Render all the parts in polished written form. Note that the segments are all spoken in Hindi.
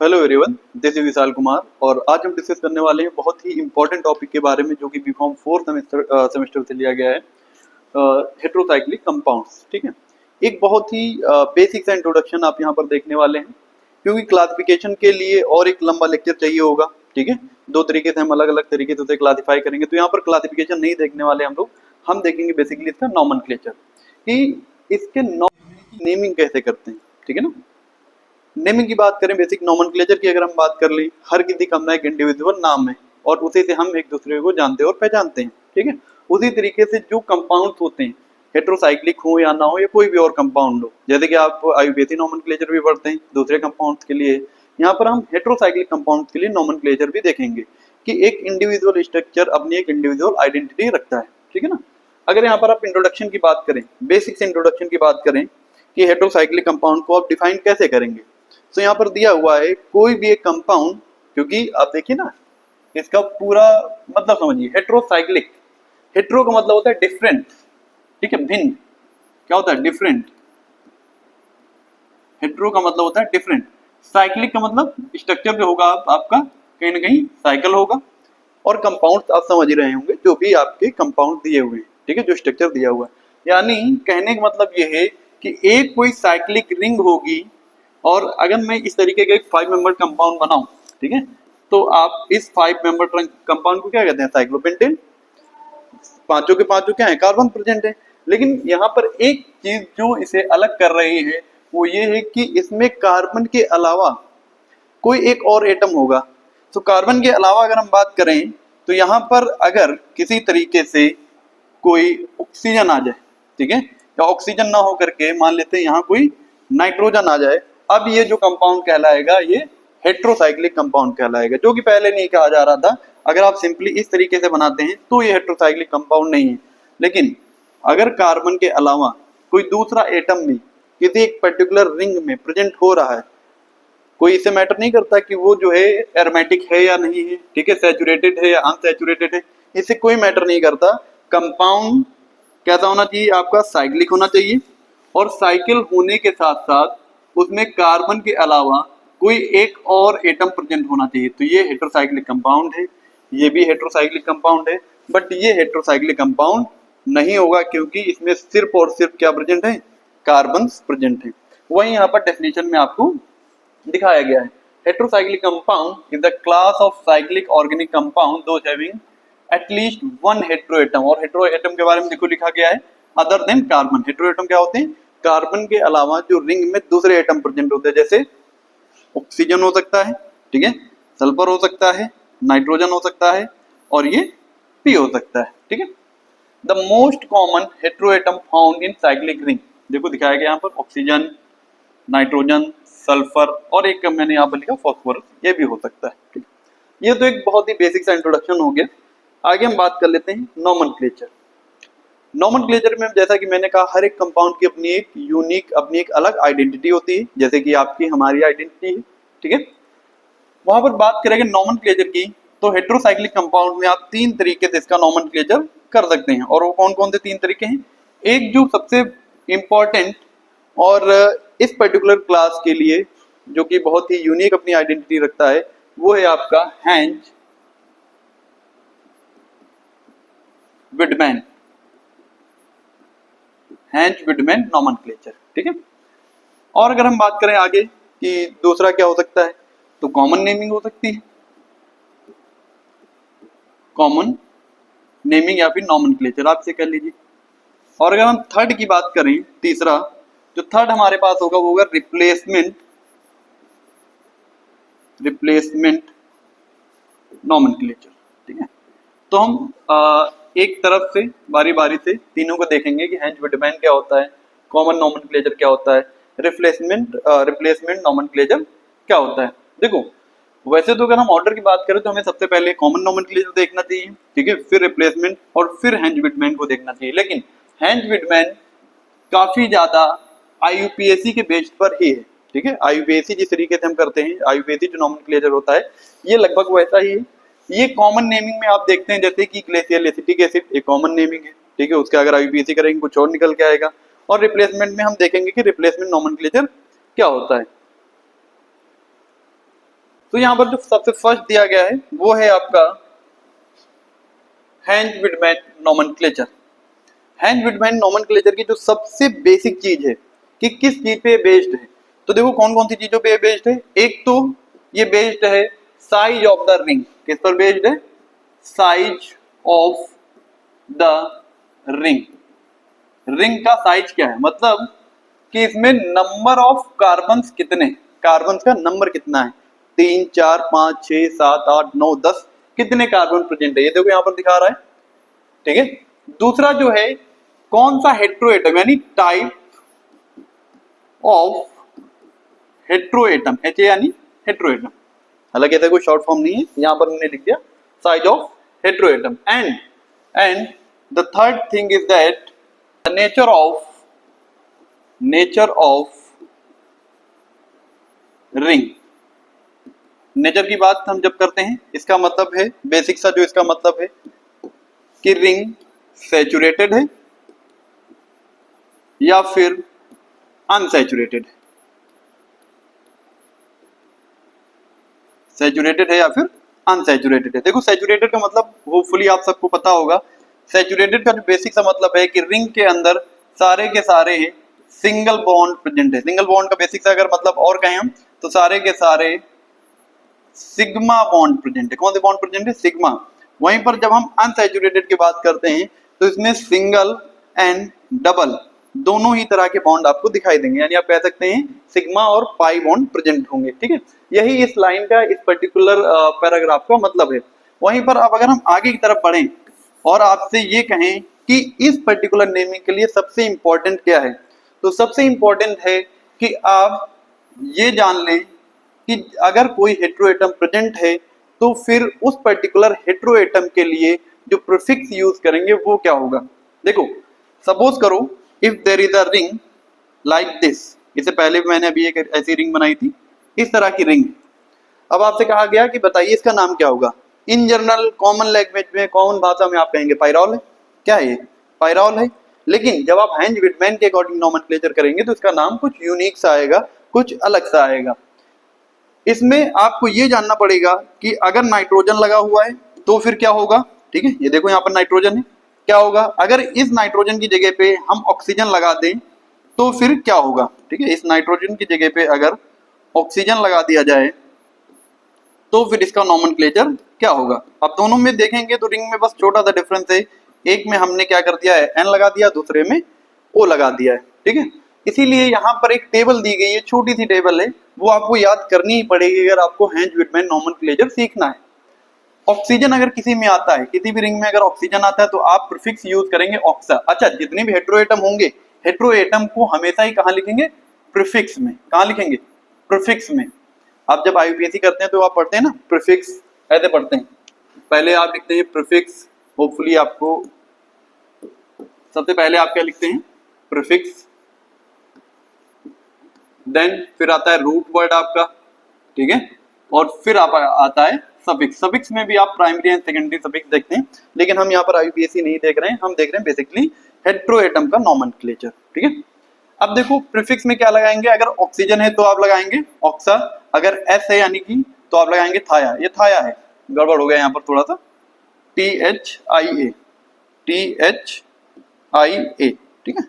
Hello everyone, this is Vishal Kumar और आज हम डिस्कस करने वाले हैं बहुत ही इंपॉर्टेंट टॉपिक के बारे में जो कि बीकॉम फोर्थ सेमेस्टर से लिया गया है। Heterocyclic compounds. ठीक है, एक बहुत ही बेसिक सा इंट्रोडक्शन आप यहाँ पर देखने वाले हैं, क्योंकि क्लासिफिकेशन के लिए और एक लंबा लेक्चर चाहिए होगा। ठीक है, दो तरीके से हम अलग अलग तरीके से उसे क्लासिफाई करेंगे, तो यहाँ पर क्लासिफिकेशन नहीं देखने वाले हम लोग। हम देखेंगे बेसिकली इसका नॉमेनक्लेचर कि इसके नेमिंग कैसे करते हैं। ठीक है ना, नेमिंग की बात करें, बेसिक नॉमेनक्लेचर की अगर हम बात कर लें, हर किसी का अपना एक इंडिविजुअल नाम है और उसी से हम एक दूसरे को जानते हैं और पहचानते हैं। ठीक है, उसी तरीके से जो कंपाउंड्स होते हैं, हेट्रोसाइक्लिक हो या ना हो, या कोई भी और कंपाउंड हो, जैसे कि आप आयुर्वेदी नॉमेनक्लेचर भी पढ़ते हैं दूसरे कंपाउंड्स के लिए, यहाँ पर हम हेट्रोसाइक्लिक कंपाउंड्स के लिए नॉमेनक्लेचर भी देखेंगे कि एक इंडिविजुअल स्ट्रक्चर अपनी एक इंडिविजुअल आइडेंटिटी रखता है। ठीक है ना, अगर यहाँ पर आप इंट्रोडक्शन की बात करें, बेसिक से इंट्रोडक्शन की बात करें कि हेट्रोसाइक्लिक कंपाउंड को आप डिफाइन कैसे करेंगे, तो यहाँ पर दिया हुआ है कोई भी एक कंपाउंड, क्योंकि आप देखिए ना, इसका पूरा मतलब समझिए। हेट्रोसाइक्लिक, हेट्रो का मतलब होता है डिफरेंट। ठीक है, भिन्न। क्या होता है? डिफरेंट। हेट्रो का मतलब होता है डिफरेंट। साइक्लिक का मतलब स्ट्रक्चर जो होगा आपका कहीं ना कहीं साइकिल होगा, और कंपाउंड आप समझ ही रहे होंगे जो भी आपके कंपाउंड दिए हुए हैं। ठीक है, जो स्ट्रक्चर दिया हुआ है, यानी कहने का मतलब ये है कि एक कोई साइक्लिक रिंग होगी, और अगर मैं इस तरीके का एक 5 मेंबर कंपाउंड बनाऊं, ठीक है, तो आप इस 5 मेंबर कंपाउंड को क्या कहते हैं? साइक्लोपेंटेन। पांचों के पांचों क्या है? कार्बन प्रेजेंट है। लेकिन यहाँ पर एक चीज जो इसे अलग कर रही है वो ये है कि इसमें कार्बन के अलावा कोई एक और एटम होगा। तो कार्बन के अलावा अगर हम बात करें, तो यहाँ पर अगर किसी तरीके से कोई ऑक्सीजन आ जाए, ठीक है, या ऑक्सीजन ना हो करके मान लेते हैं यहाँ कोई नाइट्रोजन आ जाए, अब ये जो कंपाउंड कहलाएगा ये हेट्रोसाइक्लिक कंपाउंड कहलाएगा, जो कि पहले नहीं कहा जा रहा था। अगर आप सिंपली इस तरीके से बनाते हैं तो ये हेट्रोसाइक्लिक कंपाउंड नहीं है। लेकिन अगर कार्बन के अलावा कोई दूसरा एटम भी किसी एक पर्टिकुलर रिंग में प्रेजेंट हो रहा है, कोई इसे मैटर नहीं करता कि वो जो है एरोमेटिक है या नहीं है, ठीक है, सैचुरेटेड है या अनसैचुरेटेड है, इसे कोई मैटर नहीं करता। कंपाउंड कैसा होना चाहिए? आपका साइक्लिक होना चाहिए, और साइकिल होने के साथ साथ उसमें कार्बन के अलावा कोई एक और एटम प्रेजेंट होना चाहिए, तो ये हेट्रोसाइक्लिक कंपाउंड है। ये भी हेट्रोसाइक्लिक कंपाउंड है, बट ये हेट्रोसाइक्लिक कंपाउंड नहीं होगा, क्योंकि इसमें सिर्फ और सिर्फ क्या प्रेजेंट है? कार्बन प्रेजेंट है। वही यहाँ पर डेफिनेशन में आपको दिखाया गया है। Heterocyclic compound is the class of cyclic organic compound those having at least one heteroatom, और हेट्रोएटम के बारे में देखो लिखा गया है अदर देन कार्बन। हेट्रोएटम क्या होते हैं? कार्बन के अलावा जो रिंग में दूसरे एटम प्रेजेंट होते हैं, जैसे ऑक्सीजन हो सकता है, ठीक है, सल्फर हो सकता है, नाइट्रोजन हो सकता है, और ये पी हो सकता है। ठीक है, the most common heteroatom found in cyclic ring, देखो दिखाया गया यहाँ पर ऑक्सीजन, नाइट्रोजन, सल्फर, और एक मैंने यहाँ पर लिखा फॉस्फोरस, ये भी हो सकता है। ठीक, ये तो एक बहुत ही बेसिक सा इंट्रोडक्शन हो गया। आगे हम बात कर लेते हैं नॉमेनक्लेचर। नॉमेनक्लेचर में जैसा कि मैंने कहा, हर एक कंपाउंड की अपनी एक यूनिक, अपनी एक अलग आइडेंटिटी होती है, जैसे कि आपकी हमारी आइडेंटिटी है। ठीक है, वहां पर बात करेंगे नॉमेनक्लेचर की, तो हेट्रोसाइक्लिक कंपाउंड में आप 3 तरीके से इसका नॉमेनक्लेचर कर सकते हैं, और वो कौन कौन से 3 तरीके हैं? एक जो सबसे इंपॉर्टेंट और इस पर्टिकुलर क्लास के लिए जो कि बहुत ही यूनिक अपनी आइडेंटिटी रखता है, वो है आपका henge Wiedemann. Henge Wiedemann nomenclature. ठीक है, और अगर हम बात करें आगे कि दूसरा क्या हो सकता है, तो कॉमन नेमिंग हो सकती है, कॉमन नेमिंग या फिर नॉमेनक्लेचर आप इसे कर लीजिए। और अगर हम थर्ड की बात करें, तीसरा जो थर्ड हमारे पास होगा वो होगा रिप्लेसमेंट, रिप्लेसमेंट नॉमेनक्लेचर। ठीक है, तो हम एक तरफ से बारी बारी से तीनों को देखेंगे कि हेंज विडमैन क्या होता है, कॉमन नॉमेनक्लेचर क्या होता है, रिप्लेसमेंट नॉमेनक्लेचर क्या होता है। देखो, वैसे तो अगर हम ऑर्डर की बात करें तो हमें सबसे पहले कॉमन नॉमेनक्लेचर देखना चाहिए, ठीक है, फिर रिप्लेसमेंट, और फिर हेंज विडमैन को देखना चाहिए। लेकिन हेंज विडमैन काफी ज्यादा आईयूपीएसी के बेस्ड पर ही है। ठीक है, आईयूपीएसी जिस तरीके से हम करते हैं, आईयूपीएसी जो नॉमेनक्लेचर होता है ये लगभग वैसा ही है। ये कॉमन नेमिंग में आप देखते हैं, जैसे कि ग्लेशियल एसिटिक एसिड एक कॉमन नेमिंग है, ठीक है, उसके अगर आईयूपीएसी करेंगे कुछ और निकल के आएगा। और रिप्लेसमेंट में हम देखेंगे कि रिप्लेसमेंट नॉमेनक्लेचर क्या होता है। तो यहाँ पर जो सबसे फर्स्ट दिया गया है वो है आपका henge Wiedemann nomenclature. Henge Wiedemann nomenclature की जो सबसे बेसिक चीज है कि किस चीज पे बेस्ड है, तो देखो कौन कौन सी चीजों पे बेस्ड है। एक तो ये बेस्ड है साइज ऑफ द रिंग। किस पर बेस्ड है? Size of the ring. Ring का साइज क्या है, मतलब कि इसमें नंबर ऑफ कार्बन्स कितने, कार्बन्स का नंबर कितना है, 3 4 5 6 7 8 9 10 कितने कार्बन प्रेजेंट है, ये देखो यहां पर दिखा रहा है। ठीक है। दूसरा जो है कौन सा हेट्रोएटम, यानी टाइप ऑफ हेट्रोएटम, एच यानी हेट्रोएटम, हालांकि ऐसा कोई शॉर्ट फॉर्म नहीं है, यहां पर मैंने लिख दिया size of heteroatom. And the third thing is that the nature of ring. Nature की बात हम जब करते हैं, इसका मतलब है बेसिक सा जो इसका मतलब है कि रिंग सैचुरेटेड है या फिर अनसैचुरेटेड है, सैचुरेटेड है या फिर अनसैचुरेटेड है। देखो सैचुरेटेड का मतलब होपफुली आप सबको पता होगा। सैचुरेटेड का जो बेसिक सा मतलब है कि रिंग के अंदर सारे के सारे सिंगल बॉन्ड प्रेजेंट है। सिंगल बॉन्ड का बेसिक सा अगर मतलब और कहें हम तो सारे के सारे सिग्मा बॉन्ड प्रेजेंट है। कौन से बॉन्ड प्रेजेंट है? सिग्मा। वहीं पर जब हम अनसैचुरेटेड की बात करते हैं तो इसमें सिंगल एंड डबल दोनों ही तरह के बॉन्ड आपको दिखाई देंगे, यानी आप कह सकते हैं सिग्मा और पाई बॉन्ड प्रेजेंट होंगे। ठीक है, यही इस लाइन का, इस पर्टिकुलर पैराग्राफ का मतलब है। वहीं पर अब अगर हम आगे की तरफ बढ़ें और आपसे ये कहें कि इस पर्टिकुलर नेमिंग के लिए सबसे इंपॉर्टेंट क्या है, तो सबसे इंपॉर्टेंट है कि आप ये जान लें कि अगर कोई हेट्रोएटम प्रेजेंट है तो फिर उस पर्टिकुलर हेट्रोएटम के लिए जो प्रीफिक्स यूज करेंगे वो क्या होगा। देखो सपोज करो if there is a ring like this, इससे पहले मैंने अभी एक ऐसी रिंग बनाई थी, इस तरह की रिंग। अब आपसे कहा गया कि बताइए इसका नाम क्या होगा। इन जनरल कॉमन लैंग्वेज में, कॉमन भाषा में आप कहेंगे पायरॉल है। क्या है ये? पायरॉल है। लेकिन जब आप हेंज विडमैन के अकॉर्डिंग नोमेनक्लेचर करेंगे तो इसका नाम कुछ यूनिक सा आएगा, कुछ अलग सा आएगा। इसमें आपको ये जानना पड़ेगा कि अगर नाइट्रोजन लगा हुआ है तो फिर क्या होगा। ठीक है, ये देखो यहाँ पर नाइट्रोजन है, क्या होगा अगर इस नाइट्रोजन की जगह पे हम ऑक्सीजन लगा दें तो फिर क्या होगा। ठीक है, इस नाइट्रोजन की जगह पे अगर ऑक्सीजन लगा दिया जाए तो फिर इसका नोमेनक्लेचर क्या होगा। अब दोनों में देखेंगे तो रिंग में बस छोटा सा डिफरेंस है, एक में हमने क्या कर दिया है, एन लगा दिया, दूसरे में ओ लगा दिया है। ठीक है, इसीलिए यहाँ पर एक टेबल दी गई है, छोटी सी टेबल है, वो आपको याद करनी ही पड़ेगी अगर आपको हेंज विडमैन नोमेनक्लेचर सीखना है। ऑक्सीजन अगर किसी में आता है, किसी भी रिंग में अगर ऑक्सीजन आता है तो आप प्रीफिक्स यूज करेंगे ऑक्सा। अच्छा, जितने भी हेट्रोएटम होंगे, हेट्रोएटम को हमेशा ही कहाँ लिखेंगे? प्रीफिक्स में। कहाँ लिखेंगे? प्रीफिक्स में। आप जब आईयूपीएससी करते हैं तो आप पढ़ते हैं ना प्रीफिक्स, ऐसे पढ़ते हैं। पहले आप लिखते हैं प्रीफिक्स, होपफुली आपको सबसे पहले आप क्या लिखते हैं? प्रीफिक्स। देन फिर आता है रूट वर्ड आपका, ठीक है, और फिर आता है सफिक्स। सफिक्स में भी आप प्राइमरी एंड सेकेंडरी सफिक्स देखते हैं, लेकिन हम यहाँ पर आईयूपीएससी नहीं देख रहे हैं, हम देख रहे हैं बेसिकली हेट्रोएटम का नोमेनक्लेचर। ठीक है, अब देखो प्रीफिक्स में क्या लगाएंगे, अगर ऑक्सीजन है तो आप लगाएंगे ऑक्सा, अगर एस है यानी कि तो आप लगाएंगे थाया। ये थाया है, गड़बड़ हो गया यहाँ पर थोड़ा सा, THIA, THIA। ठीक है,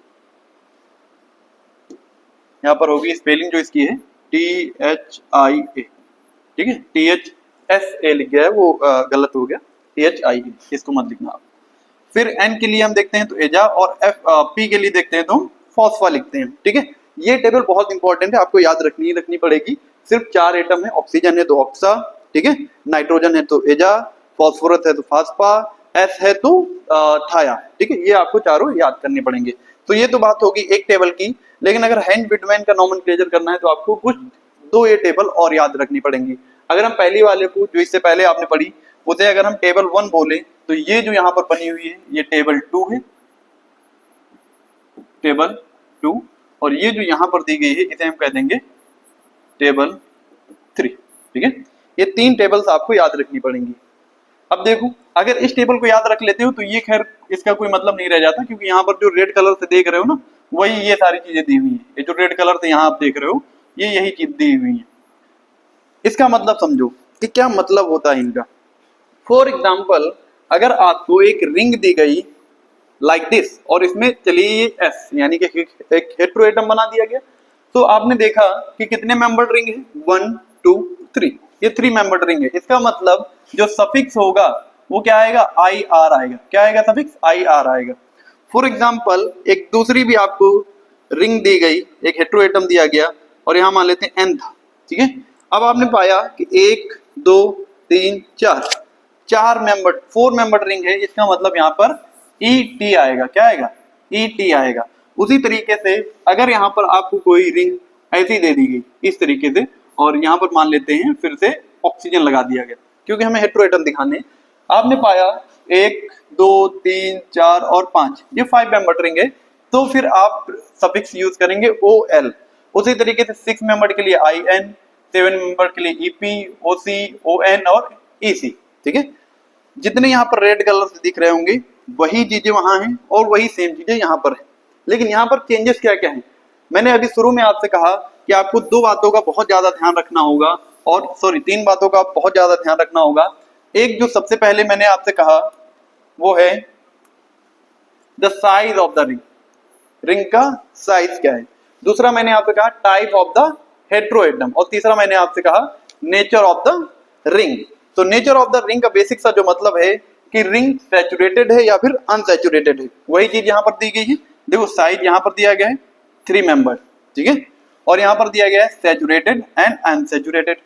यहाँ पर होगी स्पेलिंग जो इसकी है THIA। ठीक है, THSA लिख गया है वो गलत हो गया, THIA, इसको मत लिखना आप। फिर एन के लिए हम देखते हैं तो एजा, और पी के लिए देखते हैं तो हम फॉस्फा लिखते हैं। ठीक है, ये टेबल बहुत इंपॉर्टेंट है, आपको याद रखनी पड़ेगी। सिर्फ 4 एटम है, ऑक्सीजन है तो ऑक्सा, ठीक है, नाइट्रोजन है तो एजा, फॉस्फोरस है तो फास्फा, एस है तो थाया। ठीक है, ये आपको चारों याद करने पड़ेंगे। तो ये तो बात होगी एक टेबल की, लेकिन अगर हेंज विडमैन का नोमेनक्लेचर करना है तो आपको कुछ 2 ये टेबल और याद रखनी पड़ेंगी। अगर हम पहली वाले को, जो इससे पहले आपने पढ़ी, उसे अगर हम टेबल 1 बोले तो ये जो यहाँ पर बनी हुई है ये टेबल 2 है, टेबल 2, और ये जो यहाँ पर दी गई है इसे हम कह देंगे टेबल 3। ठीक है, ये 3 टेबल्स आपको याद रखनी पड़ेंगी। अब देखो अगर इस टेबल को याद रख लेते हो तो ये खैर इसका कोई मतलब नहीं रह जाता, क्योंकि यहाँ पर जो रेड कलर से देख रहे हो ना, वही ये सारी चीजें दी हुई है। ये जो रेड कलर से यहाँ आप देख रहे हो ये यही चीज दी हुई है। इसका मतलब समझो कि क्या मतलब होता है इनका। फॉर एग्जाम्पल, अगर आपको एक रिंग दी गई लाइक दिस और इसमें चलिए एस यानी कि एक हेट्रोएटम बना दिया गया, तो आपने देखा कि कितने मेंबर्ड रिंग है, 1 2 3, ये 3 मेंबर्ड रिंग है। इसका मतलब जो सफिक्स होगा वो क्या आएगा, आई आर आएगा। क्या आएगा, सफिक्स आई आर आएगा। फॉर एग्जाम्पल, एक दूसरी भी आपको रिंग दी गई, एक हेट्रोएटम दिया गया और यहां मान लेते हैं एन था, ठीक है। अब आपने पाया कि 1 2 3 4 4 मेंबर 4 मेंबर रिंग है, इसका मतलब यहाँ पर ई टी आएगा। क्या आएगा, ई टी आएगा। उसी तरीके से अगर यहाँ पर आपको कोई रिंग ऐसी दे दी गई इस तरीके से और यहाँ पर मान लेते हैं फिर से ऑक्सीजन लगा दिया गया, क्योंकि हमें हेट्रोएटम दिखाने, आपने पाया 1 2 3 4 और 5, ये 5 मेंबर रिंग है, तो फिर आप सफिक्स यूज करेंगे ओ एल। उसी तरीके से 6 मेंबर के लिए आई एन, 7 मेंबर के लिए ईपी, ओसी, ओ एन और ईसी, ठीक है। जितने यहाँ पर रेड कलर से दिख रहे होंगे वही चीजें वहां हैं और वही सेम चीजें यहाँ पर है। लेकिन यहाँ पर चेंजेस क्या क्या है, मैंने अभी शुरू में आपसे कहा कि आपको 2 बातों का बहुत ज्यादा ध्यान रखना होगा, और सॉरी 3 बातों का बहुत ज्यादा ध्यान रखना होगा। एक जो सबसे पहले मैंने आपसे कहा वो है the size of the ring, ring का साइज क्या है। दूसरा मैंने आपसे कहा टाइप ऑफ द हेट्रोएटम, और तीसरा मैंने आपसे कहा नेचर ऑफ द रिंग। तो नेचर ऑफ द रिंग का बेसिक सा जो मतलब है कि रिंग सैचुरेटेड है या फिर अनसैचुरेटेड है, वही चीज यहाँ पर दी गई है। देखो साइज यहाँ पर दिया गया है 3 मेंबर, ठीक है, और यहाँ पर दिया गया है सैचुरेटेड एंड अनसैचुरेटेड।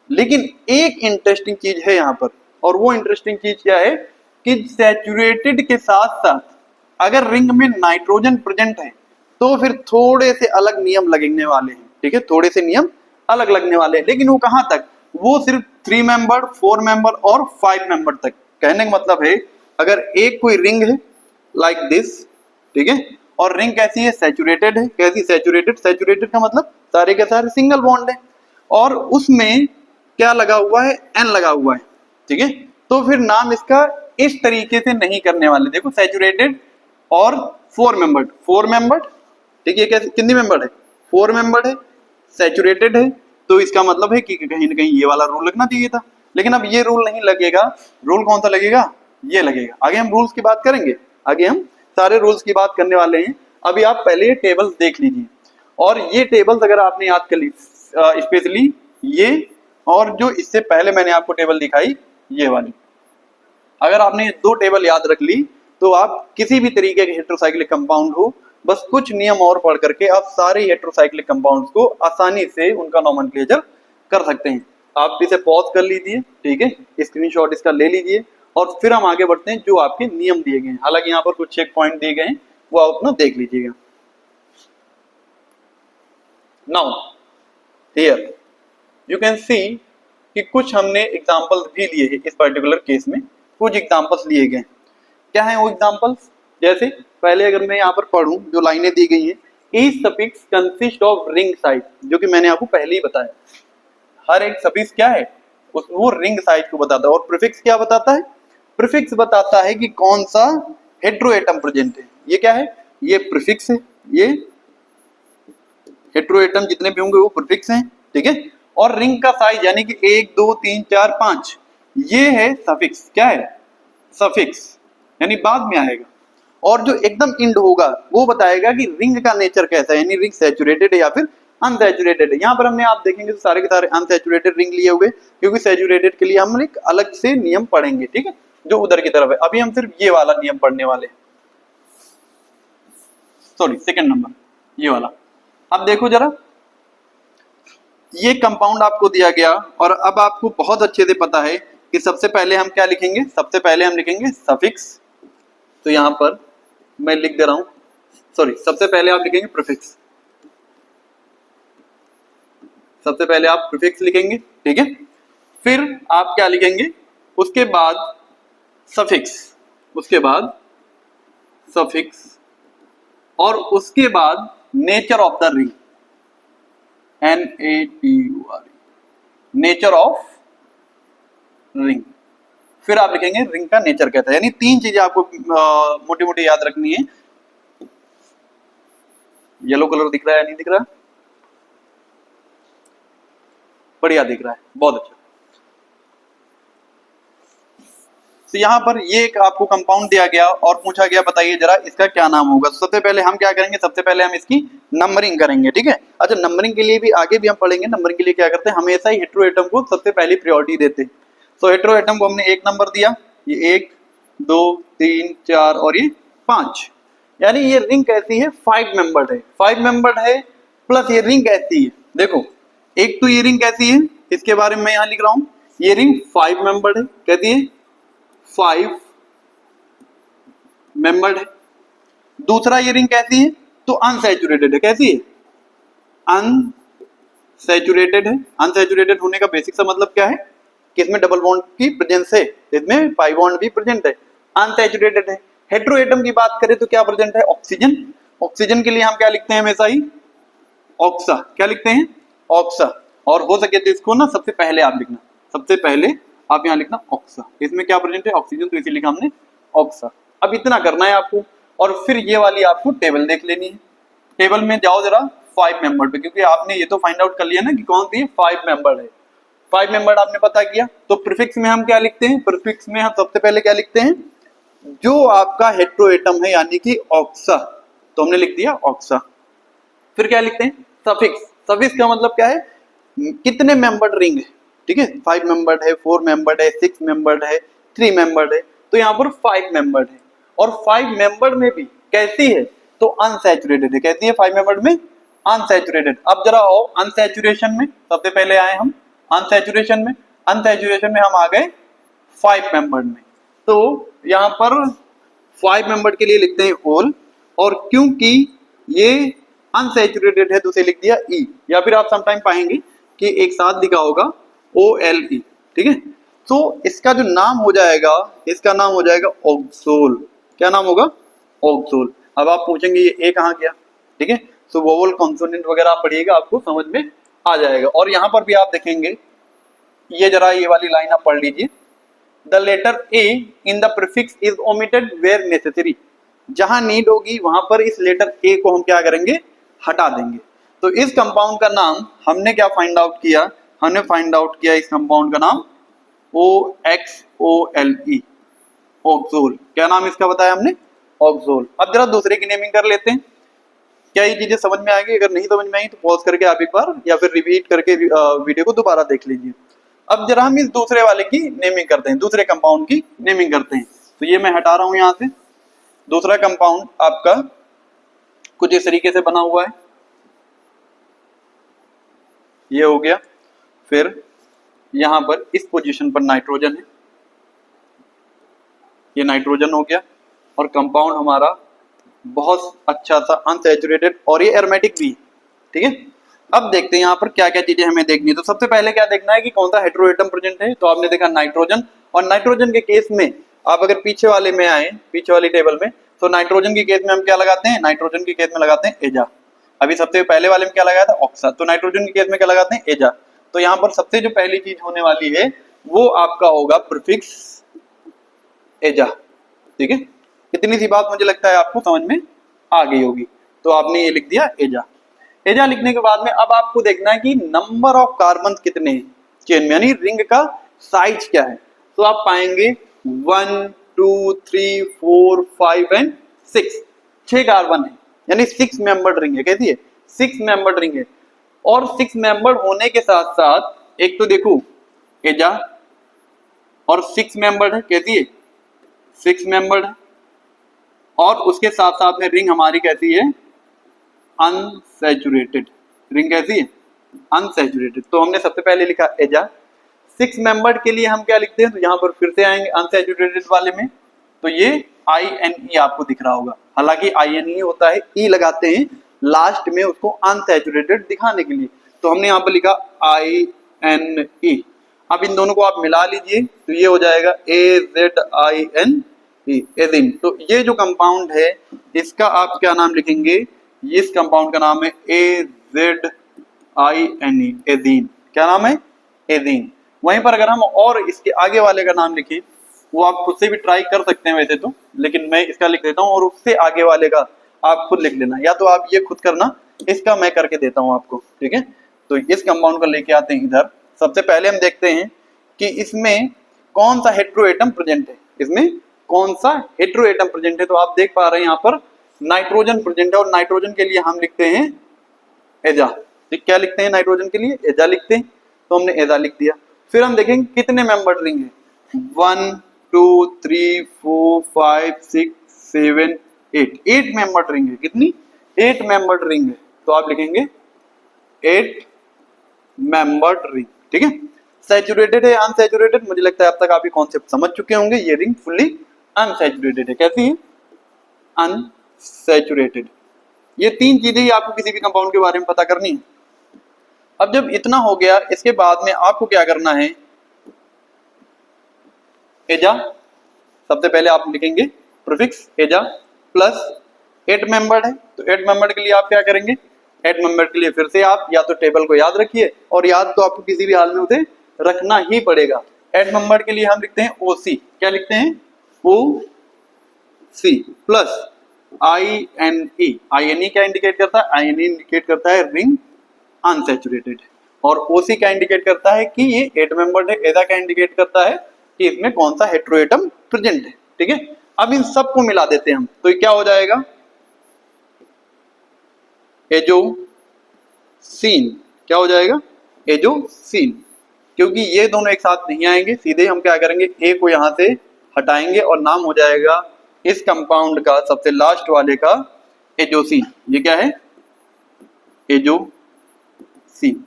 लेकिन एक इंटरेस्टिंग चीज है यहाँ पर, और वो इंटरेस्टिंग चीज क्या है कि सैचुरेटेड के साथ साथ अगर रिंग में नाइट्रोजन प्रेजेंट है तो फिर थोड़े से अलग नियम लगने वाले हैं, ठीक है, थोड़े से नियम अलग लगने वाले हैं। लेकिन वो कहां तक, वो सिर्फ 3 मेंबर, 4 मेंबर और 5 मेंबर तक। कहने का मतलब है अगर एक कोई रिंग है लाइक दिस, ठीक है, और रिंग कैसी है, सैचुरेटेड है। कैसी, सैचुरेटेड। सैचुरेटेड का मतलब सारे के सारे सिंगल बॉन्ड है, और उसमें क्या लगा हुआ है, एन लगा हुआ है, ठीक है। तो फिर नाम इसका इस तरीके से नहीं करने वाले। देखो सैचुरेटेड और 4 मेंबर्ड, 4 मेंबर्ड, ठीक है, कैसे कितनी मेंबर्ड है, 4 मेंबर्ड है, सैचुरेटेड है, तो इसका मतलब है कि कहीं ना कहीं ये वाला रूल लगना चाहिए था। लेकिन अब ये रूल नहीं लगेगा। रूल कौन सा लगेगा, ये लगेगा। आगे हम रूल्स की बात करेंगे, आगे हम सारे रूल्स की बात करने वाले हैं। अभी आप पहले ये टेबल्स देख लीजिए, और ये टेबल्स अगर आपने याद कर ली, स्पेशली ये और जो इससे पहले मैंने आपको टेबल दिखाई ये वाली, अगर आपने ये 2 टेबल याद रख ली तो आप किसी भी तरीके के हेटेरोसाइक्लिक कंपाउंड हो, बस कुछ नियम और पढ़ करके आप सारे हेटेरोसाइक्लिक कंपाउंड्स को आसानी से उनका नोमेनक्लेचर कर सकते हैं। आप इसे पॉज कर लीजिए, ठीक है, स्क्रीनशॉट इसका ले लीजिए, और फिर हम आगे बढ़ते हैं जो आपके नियम दिए गए हैं। हालांकि यहाँ पर कुछ चेक पॉइंट दिए गए हैं, वो आप अपना देख लीजिएगा। Now here you can see कि कुछ हमने एग्जांपल्स भी लिए हैं। इस पर्टिकुलर केस में कुछ एग्जांपल्स लिए गए। क्या है वो एग्जांपल्स, जैसे पहले अगर मैं यहाँ पर पढ़ूं जो लाइनें दी गई हैं, each suffix consist of ring size, जो कि मैंने आपको पहले ही बताया। हर एक सफिक्स क्या है, वो रिंग साइज को बताता है। और प्रीफिक्स क्या बताता है, प्रीफिक्स बताता है कि कौन सा हेट्रोएटम प्रेजेंट है। ये क्या है, ये प्रीफिक्स है। ये हेट्रोएटम जितने भी होंगे वो प्रीफिक्स हैं, ठीक है। और रिंग का साइज यानी कि 1 2 3 4 5, ये है सफिक्स। क्या है, सफिक्स, यानी बाद में आएगा। और जो एकदम इंड होगा वो बताएगा कि रिंग का नेचर कैसा है, यानी रिंग सैचुरेटेड है या फिर अनसैचुरेटेड है। यहाँ पर हमने आप देखेंगे तो सारे के सारे अनसैचुरेटेड रिंग लिए हुए, क्योंकि सैचुरेटेड के लिए हम एक अलग से नियम पढ़ेंगे, ठीक है, जो उधर की तरफ है। अभी हम सिर्फ ये वाला नियम पढ़ने वाले हैं, सॉरी सेकंड नंबर ये वाला। अब देखो जरा, ये कंपाउंड आपको दिया गया, और अब आपको बहुत अच्छे से पता है कि सबसे पहले हम क्या लिखेंगे, सबसे पहले हम लिखेंगे सफिक्स। तो यहां पर मैं लिख दे रहा हूं, सॉरी सबसे पहले आप लिखेंगे प्रीफिक्स, सबसे पहले आप प्रीफिक्स लिखेंगे, ठीक है। फिर आप क्या लिखेंगे, उसके बाद सफिक्स, उसके बाद सफिक्स, और उसके बाद nature of the ring, NATUR, nature of ring. फिर आप लिखेंगे रिंग का नेचर कहता है। यानी 3 चीजें आपको मोटी मोटी याद रखनी है। येलो कलर दिख रहा है, नहीं दिख रहा, बढ़िया दिख रहा है, बहुत अच्छा। तो यहाँ पर ये एक आपको कंपाउंड दिया गया और पूछा गया बताइए जरा इसका क्या नाम होगा। तो सबसे पहले हम क्या करेंगे, सबसे पहले हम इसकी नंबरिंग करेंगे, ठीक है। अच्छा, नंबरिंग के लिए भी आगे भी हम पढ़ेंगे। नंबरिंग के लिए क्या करते हैं, हमेशा ही हेटेरो एटम को सबसे पहली प्रायोरिटी देते हैं। तो हेटेरो एटम को हमने 1 नंबर दिया, ये 1 2 3 4 और ये 5, यानी ये रिंग कैसी है, 5 मेंबर्ड है, 5 मेंबर्ड है प्लस ये रिंग कैसी है, देखो एक तो ये रिंग कैसी है, इसके बारे में मैं यहाँ लिख रहा हूँ, ये रिंग 5 मेंबर्ड है, कहती है 5 मेंबर्ड है। दूसरा ये रिंग कैसी है, तो अनसैचुरेटेड है, कैसी है, अनसैचुरेटेड है। अनसैचुरेटेड होने का बेसिक सा मतलब क्या है कि इसमें डबल बॉन्ड की प्रेजेंस है, इसमें पाई बॉन्ड भी प्रेजेंट है, अनसैचुरेटेड है। हेटेरो एटम की बात करें तो क्या प्रेजेंट है, ऑक्सीजन। ऑक्सीजन के लिए हम क्या लिखते हैं हमेशा ही, ऑक्सा, क्या लिखते हैं, ऑक्सा। और हो सके तो इसको ना सबसे पहले आप लिखना, सबसे पहले आप यहाँ लिखना ऑक्सा, इसमें क्या प्रेजेंट है, ऑक्सीजन, तो इसीलिए लिखा हमने ऑक्सा। अब इतना करना है आपको, और फिर ये वाली आपको टेबल देख लेनी है। टेबल में जाओ जरा 5 मेंबर पे, क्योंकि आपने ये तो फाइंड आउट कर लिया ना कि कौन सी 5 मेंबर है। 5 मेंबर आपने पता किया, तो प्रीफिक्स में हम क्या लिखते हैं, प्रीफिक्स में हम सबसे पहले क्या लिखते हैं, जो आपका हेटेरो एटम है यानी कि ऑक्सा, तो हमने लिख दिया ऑक्सा। फिर क्या लिखते हैं, सफिक्स। सफिक्स का मतलब क्या है, कितने मेंबर्ड रिंग है, ठीक है, 5 मेंबर्ड है, 4 मेंबर्ड है, 6 मेंबर्ड है, 3 मेंबर्ड है, तो यहाँ पर 5 मेंबर्ड है। और 5 मेंबर्ड में भी कैसी है, तो अनसैचुरेटेड है, कहती है 5 मेंबर्ड में अनसैचुरेटेड। अब जरा आओ अनसैचुरेशन में, सबसे पहले आए हम अनसैचुरेशन में, अनसैचुरेशन में हम आ गए 5 मेंबर्ड में, तो यहाँ पर 5 मेंबर्ड के लिए लिखते हैं ओल, और क्योंकि ये अनसैचुरेटेड है तो उसे लिख दिया ई, या फिर आप समटाइम पाएंगे कि एक साथ लिखा होगा OLE, ठीक है। तो इसका जो नाम हो जाएगा, इसका नाम हो जाएगा ऑक्सोल। क्या नाम होगा, ऑक्सोल। अब आप पूछेंगे ये ए कहाँ गया, ठीक है, तो वोवल कॉन्सोनेंट वगैरह आप पढ़िएगा, आपको समझ में आ जाएगा। और यहाँ पर भी आप देखेंगे, ये जरा ये वाली लाइन आप पढ़ लीजिए, the letter A in the prefix is omitted where necessary, जहां नीड होगी वहां पर इस लेटर ए को हम क्या करेंगे, हटा देंगे। तो इस कंपाउंड का नाम हमने क्या फाइंड आउट किया, हमने फाइंड आउट किया इस कंपाउंड का नाम OXOLE, ऑक्सोल। क्या नाम इसका बताया हमने, ऑक्सोल। अब जरा दूसरे की नेमिंग कर लेते हैं, क्या ये चीजें समझ में आ गई, अगर नहीं समझ में आई तो पॉज करके आप एक बार या फिर रिपीट करके वीडियो को दोबारा देख लीजिए। अब जरा हम इस दूसरे वाले की नेमिंग करते हैं, दूसरे कंपाउंड की नेमिंग करते हैं। तो ये मैं हटा रहा हूं यहां से, दूसरा कंपाउंड आपका कुछ इस तरीके से बना हुआ है, ये हो गया। फिर यहां पर इस पोजीशन पर नाइट्रोजन है, ये नाइट्रोजन हो गया, और कंपाउंड हमारा बहुत अच्छा सा अनसैचुरेटेड, और ये एरोमेटिक भी, ठीक है। अब देखते हैं यहाँ पर क्या क्या चीजें हमें देखनी है। तो सबसे पहले क्या देखना है कि कौन सा हेटेरो एटम प्रेजेंट है, तो आपने देखा नाइट्रोजन, और नाइट्रोजन के केस में आप अगर पीछे वाले में आए, पीछे वाली टेबल में, तो नाइट्रोजन के केस में हम क्या लगाते हैं, नाइट्रोजन के केस में लगाते हैं एजा। अभी सबसे पहले वाले में क्या लगाया था, ऑक्सा, तो नाइट्रोजन के केस में क्या लगाते हैं, एजा। तो यहाँ पर सबसे जो पहली चीज होने वाली है वो आपका होगा प्रीफिक्स एजा, ठीक है। इतनी सी बात मुझे लगता है आपको समझ में आ गई होगी, तो आपने ये लिख दिया एजा। एजा लिखने के बाद में अब आपको देखना है कि नंबर ऑफ कार्बन कितने हैं चेन में, यानी रिंग का साइज क्या है। तो आप पाएंगे 1 2 3 4 5 एंड 6, 6 कार्बन है, यानी 6 मेंबर्ड रिंग है, कैसी है, 6 मेंबर्ड रिंग है। और 6 मेंबर्ड होने के साथ साथ एक तो देखो एजा, और 6 मेंबर्ड है, कैसी है, 6 मेंबर्ड है, और उसके साथ साथ में रिंग हमारी कैसी है, अनसैचुरेटेड। रिंग कैसी है, अनसैचुरेटेड। तो हमने सबसे पहले लिखा एजा। 6 मेंबर्ड के लिए हम क्या लिखते हैं, तो यहाँ पर फिर से आएंगे अनसैचुरेटेड वाले में, तो ये INE आपको दिख रहा होगा, हालांकि INE होता है, ई लगाते हैं लास्ट में उसको अनसैचुरेटेड दिखाने के लिए, तो हमने यहाँ पर लिखा INE। अब इन दोनों को आप मिला लीजिए तो ये हो जाएगा AZINE, एजीन। तो ये जो कंपाउंड है इसका आप क्या नाम लिखेंगे, इस कंपाउंड का नाम है AZINE, एजीन। क्या नाम है, एजीन। वहीं पर अगर हम और इसके आगे वाले का नाम लिखें, वो आप खुद से भी ट्राई कर सकते हैं वैसे तो, लेकिन मैं इसका लिख देता हूँ और उससे आगे वाले का आप खुद लिख लेना, या तो आप ये खुद करना, इसका मैं करके देता हूँ आपको, ठीक है। तो इस कंपाउंड को लेके आते हैं इधर, सबसे पहले हम देखते हैं कि इसमें कौन सा हेटेरो एटम प्रेजेंट है, इसमें कौन सा हेटेरो एटम प्रेजेंट है। तो आप देख पा रहे हैं यहाँ पर नाइट्रोजन प्रेजेंट है और नाइट्रोजन के लिए हम लिखते हैं एजा। ठीक, क्या लिखते हैं नाइट्रोजन के लिए? एजा लिखते हैं, तो हमने एजा लिख दिया। फिर हम देखेंगे कितने मेंबर्ड रिंग है, 1 2 3 4 5 6 7 8, 8 मेंबर्ड रिंग है। कितनी? 8 मेंबर्ड रिंग है। तो आप लिखेंगे 8 मेंबर्ड रिंग। ठीक है, सैचुरेटेड है अनसैचुरेटेड, मुझे लगता है अब तक आप ये कॉन्सेप्ट समझ चुके होंगे। ये रिंग फुल्ली अनसैचुरेटेड है। कैसी है? अनसैचुरेटेड। ये तीन चीजें ही आपको किसी भी कंपाउंड के बारे में पता करनी है। अब जब इतना हो गया, इसके बाद में आपको क्या करना है, एजा सबसे पहले आप लिखेंगे प्रीफिक्स एजा प्लस 8 मेंबर्ड है, तो 8 मेंबर्ड के लिए आप क्या करेंगे, 8 मेंबर्ड के लिए फिर से आप या तो टेबल को याद रखिए, और याद तो आपको किसी भी हाल में उसे रखना ही पड़ेगा। 8 मेंबर्ड के लिए हम लिखते हैं ओसी। क्या लिखते हैं? ओसी प्लस INE। INE क्या इंडिकेट करता है? INE इंडिकेट करता है रिंग अनसैचुरेटेड, और OC क्या इंडिकेट करता है कि ये 8 मेंबर्ड है। एजा क्या इंडिकेट करता है कि इसमें कौन सा हेटेरो एटम प्रेजेंट है। ठीक है, अब इन सबको मिला देते हैं हम, तो ये क्या हो जाएगा, एजोसीन। क्या हो जाएगा? एजोसीन। क्योंकि ये दोनों एक साथ नहीं आएंगे, सीधे हम क्या करेंगे, ए को यहां से हटाएंगे और नाम हो जाएगा इस कंपाउंड का सबसे लास्ट वाले का एजोसीन। ये क्या है? एजोसीन।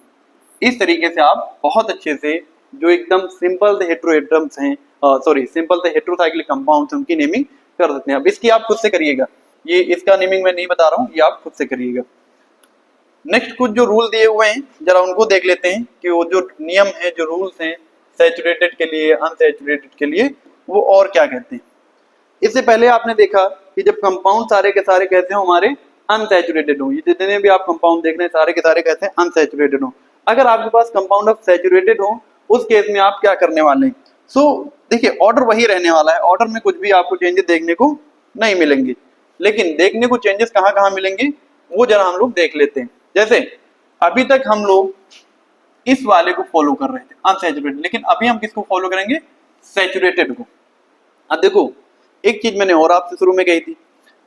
इस तरीके से आप बहुत अच्छे से जो एकदम सिंपल से हेटेरो एटम्स हैं, सिंपल से हेटेरोसाइक्लिक कंपाउंड्स, उनकी नेमिंग कर सकते हैं। अब इसकी आप खुद से करिएगा, ये इसका नेमिंग मैं नहीं बता रहा हूँ, ये आप खुद से करिएगा। नेक्स्ट कुछ जो रूल दिए हुए हैं जरा उनको देख लेते हैं कि वो जो नियम है, जो रूल्स हैं सैचुरेटेड के लिए अनसैचुरेटेड के लिए, वो और क्या कहते हैं। इससे पहले आपने देखा कि जब कंपाउंड सारे के सारे कहते हैं हमारे अनसैचुरेटेड हो, ये जितने भी आप कंपाउंड देख रहे हैं सारे के सारे कहते हैं अनसैचुरेटेड हो। अगर आपके पास कंपाउंड ऑफ सैचुरेटेड हो, उस केस में आप क्या करने वाले हैं, देखिए ऑर्डर वही रहने वाला है, ऑर्डर में कुछ भी आपको चेंजेस देखने को नहीं मिलेंगे, लेकिन देखने को चेंजेस कहाँ कहाँ मिलेंगे वो जरा हम लोग देख लेते हैं। जैसे अभी तक हम लोग इस वाले को फॉलो कर रहे थे अनसैचुरेटेड, लेकिन अभी हम किसको फॉलो करेंगे, सैचुरेटेड को। अब देखो एक चीज मैंने और आपसे शुरू में कही थी,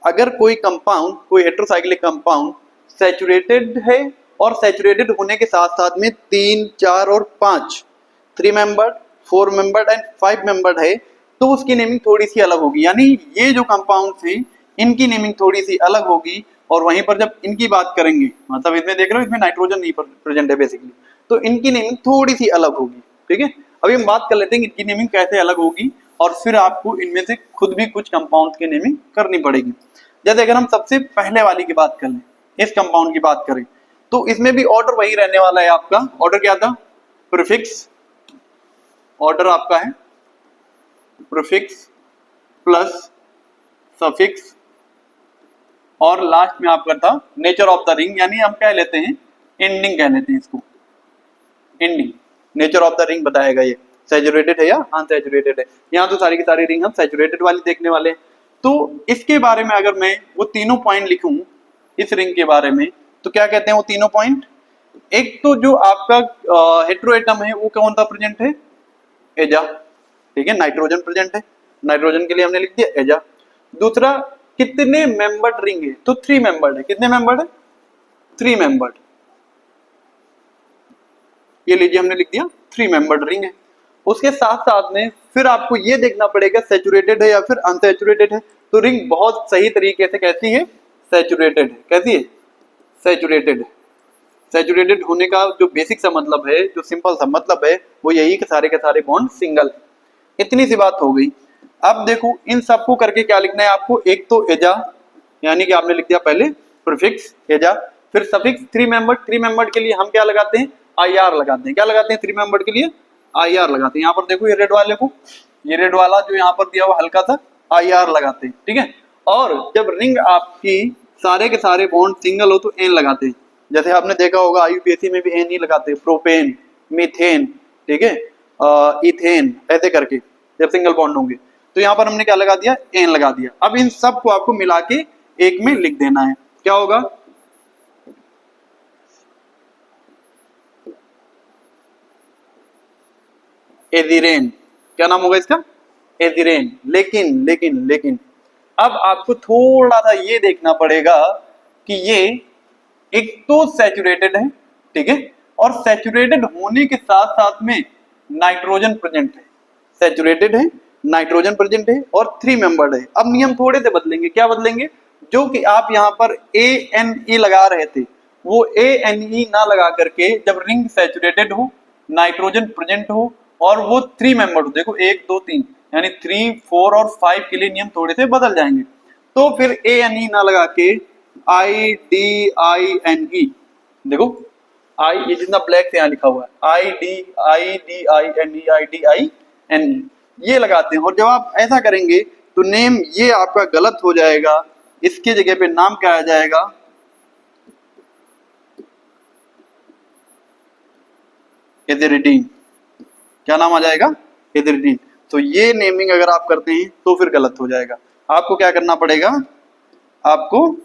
अगर कोई कंपाउंड, कोई हेटेरोसाइक्लिक कंपाउंड सैचुरेटेड है और सैचुरेटेड होने के साथ साथ में 3 4 और 5 3 मेंबर्ड 4 मेंबर्ड एंड 5 मेंबर्ड है, तो उसकी नेमिंग थोड़ी सी अलग होगी। यानी ये जो कंपाउंड है इनकी नेमिंग थोड़ी सी अलग होगी, और वहीं पर जब इनकी बात करेंगे, मतलब इसमें देख रहे हो इसमें नाइट्रोजन नहीं प्रेजेंट है बेसिकली, तो इनकी नेमिंग थोड़ी सी अलग होगी। ठीक है, अभी हम बात कर लेते हैं इनकी नेमिंग कैसे अलग होगी, और फिर आपको इनमें से खुद भी कुछ कंपाउंड की नेमिंग करनी पड़ेगी। जैसे अगर हम सबसे पहले वाली की बात कर लें, इस कंपाउंड की बात करें, तो इसमें भी ऑर्डर वही रहने वाला है। आपका ऑर्डर क्या था, प्रीफिक्स, ऑर्डर आपका है प्रीफिक्स प्लस सफिक्स, और लास्ट में आपका था नेचर ऑफ द रिंग, यानी हम कह लेते हैं एंडिंग, कह लेते हैं इसको ending. Nature of the ring बताएगा ये सैचुरेटेड है या अनसैचुरेटेड है। यहाँ तो सारी की सारी रिंग हम सैचुरेटेड वाली देखने वाले हैं। तो इसके बारे में अगर मैं वो तीनों पॉइंट लिखूं इस रिंग के बारे में, तो क्या कहते हैं वो तीनों पॉइंट, एक तो जो आपका हेटेरो एटम है वो कौन सा प्रेजेंट है, एजा। ठीक है, नाइट्रोजन प्रेजेंट है, नाइट्रोजन के लिए हमने लिख दिया एजा। दूसरा कितने मेंबर्ड रिंग है, तो 3 मेंबर्ड है। कितने मेंबर्ड है, 3 मेंबर्ड, ये लीजिए हमने लिख दिया 3 मेंबर्ड रिंग है। उसके साथ साथ में फिर आपको ये देखना पड़ेगा सैचुरेटेड है या फिर अनसैचुरेटेड है। तो रिंग बहुत सही तरीके से कैसी है, सैचुरेटेड है। कैसी है, सैचुरेटेड है। सैचुरेटेड होने का जो बेसिक सा मतलब है, जो सिंपल सा मतलब है, वो यही कि सारे के सारे बॉन्ड सिंगल है। इतनी सी बात हो गई। अब देखो इन सबको करके क्या लिखना है आपको, एक तो एजा, यानी कि आपने लिख दिया पहले प्रीफिक्स एजा, फिर सफिक्स 3 मेंबर्ड। 3 मेंबर्ड के लिए हम क्या लगाते हैं, IR लगाते हैं। क्या लगाते हैं, 3 मेंबर्ड के लिए IR लगाते हैं। यहाँ पर देखो ये रेड वाले को, ये रेड वाला जो यहाँ पर दिया हुआ हल्का सा IR लगाते हैं। ठीक है, और जब रिंग आपकी सारे के सारे बॉन्ड सिंगल हो तो N लगाते हैं। जैसे आपने देखा होगा IUPAC में भी N ही लगाते हैं, प्रोपेन, मीथेन, ठीक है, इथेन, ऐसे करके जब सिंगल बॉन्ड होंगे। तो यहाँ पर हमने क्या लगा दिया, N लगा दिया। अब इन सब को आपको मिला के एक में लिख देना है। क्या होगा, एजिरेन, क्या नाम होगा इसका? एजिरेन। लेकिन लेकिन लेकिन अब आपको थोड़ा सा ये देखना पड़ेगा कि ये एक तो सैचुरेटेड है, ठीक है, और सैचुरेटेड होने के साथ साथ में नाइट्रोजन प्रेजेंट है, सैचुरेटेड है, नाइट्रोजन प्रेजेंट है और 3 मेंबर्ड है। अब नियम थोड़े से बदलेंगे, क्या बदलेंगे? जो कि आप यहाँ पर ANE लगा रहे थे, वो ANE ना लगा करके जब रिंग सैचुरेटेड हो, नाइट्रोजन प्रेजेंट हो और वो 3 मेंबर्ड हो, देखो 1 2 3 यानी 3 4 और 5 के लिए नियम थोड़े से बदल जाएंगे। तो फिर ANE ना लगा के IDINE, देखो आई ये जितना ब्लैक से यहाँ लिखा हुआ है IDINE ये लगाते हैं। और जब आप ऐसा करेंगे तो नेम ये आपका गलत हो जाएगा, इसके जगह पे नाम क्या आ जाएगा? एजेरिडीन। क्या नाम आ जाएगा? एजेरिडीन। तो ये नेमिंग अगर आप करते हैं तो फिर गलत हो जाएगा। आपको क्या करना पड़ेगा? आपको